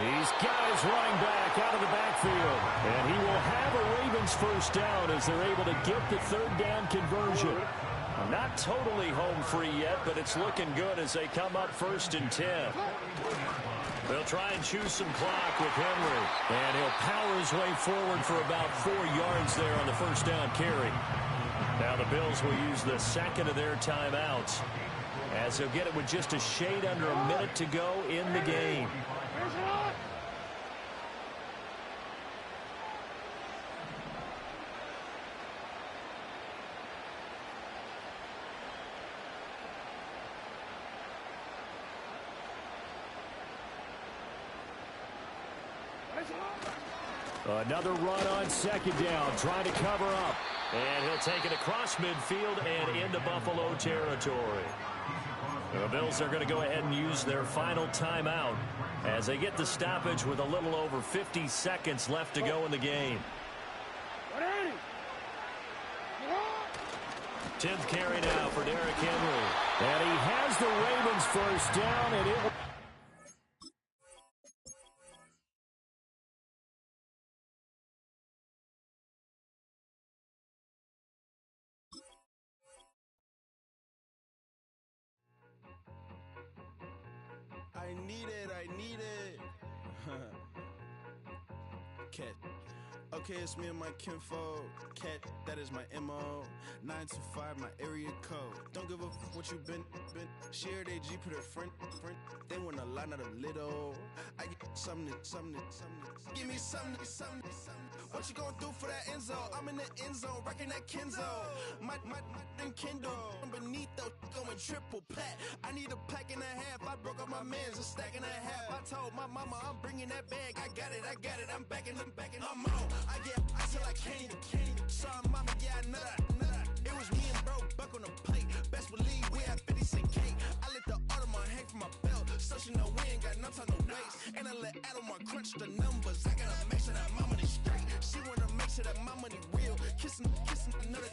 S11: He's got his running back out of the backfield. And he will have a Ravens first down as they're able to get the 3rd down conversion.
S9: Not totally home free yet, but it's looking good as they come up 1st and 10. They'll try and choose some clock with Henry.
S11: And he'll power his way forward for about 4 yards there on the first down carry.
S9: Now the Bills will use the 2nd of their timeouts as they'll get it with just a shade under a minute to go in the game. Another run on second down, trying to cover up. And he'll take it across midfield and into Buffalo territory. The Bills are going to go ahead and use their final timeout as they get the stoppage with a little over 50 seconds left to go in the game. 10th carry now for Derrick Henry. And he has the Ravens first down, and it
S12: I need it. Cat. Okay, it's me and my kinfolk. Cat, that is my MO. 925, my area code. Don't give a what you been. Shared AG, put her friend. They want a lot, not a little. I get something. Give me something. What you gonna do for that end zone? I'm in the end zone, rocking that Kenzo. My Kindle. Beneath though, going triple plat. I need a pack and a half. I broke up my man's a stack and a half. I told my mama I'm bringing that bag. I got it. I'm backing. I'm on. I get till I can't even. Sorry, mama, yeah, I know that. It was me and bro, buck on the plate. Best believe we had 50 cent cake. I let the Audemars hang from my belt, so she know we ain't got no time to waste. And I let Audemars crunch the numbers. I gotta make sure that my money straight. She wanna make sure that my money real. Kissing another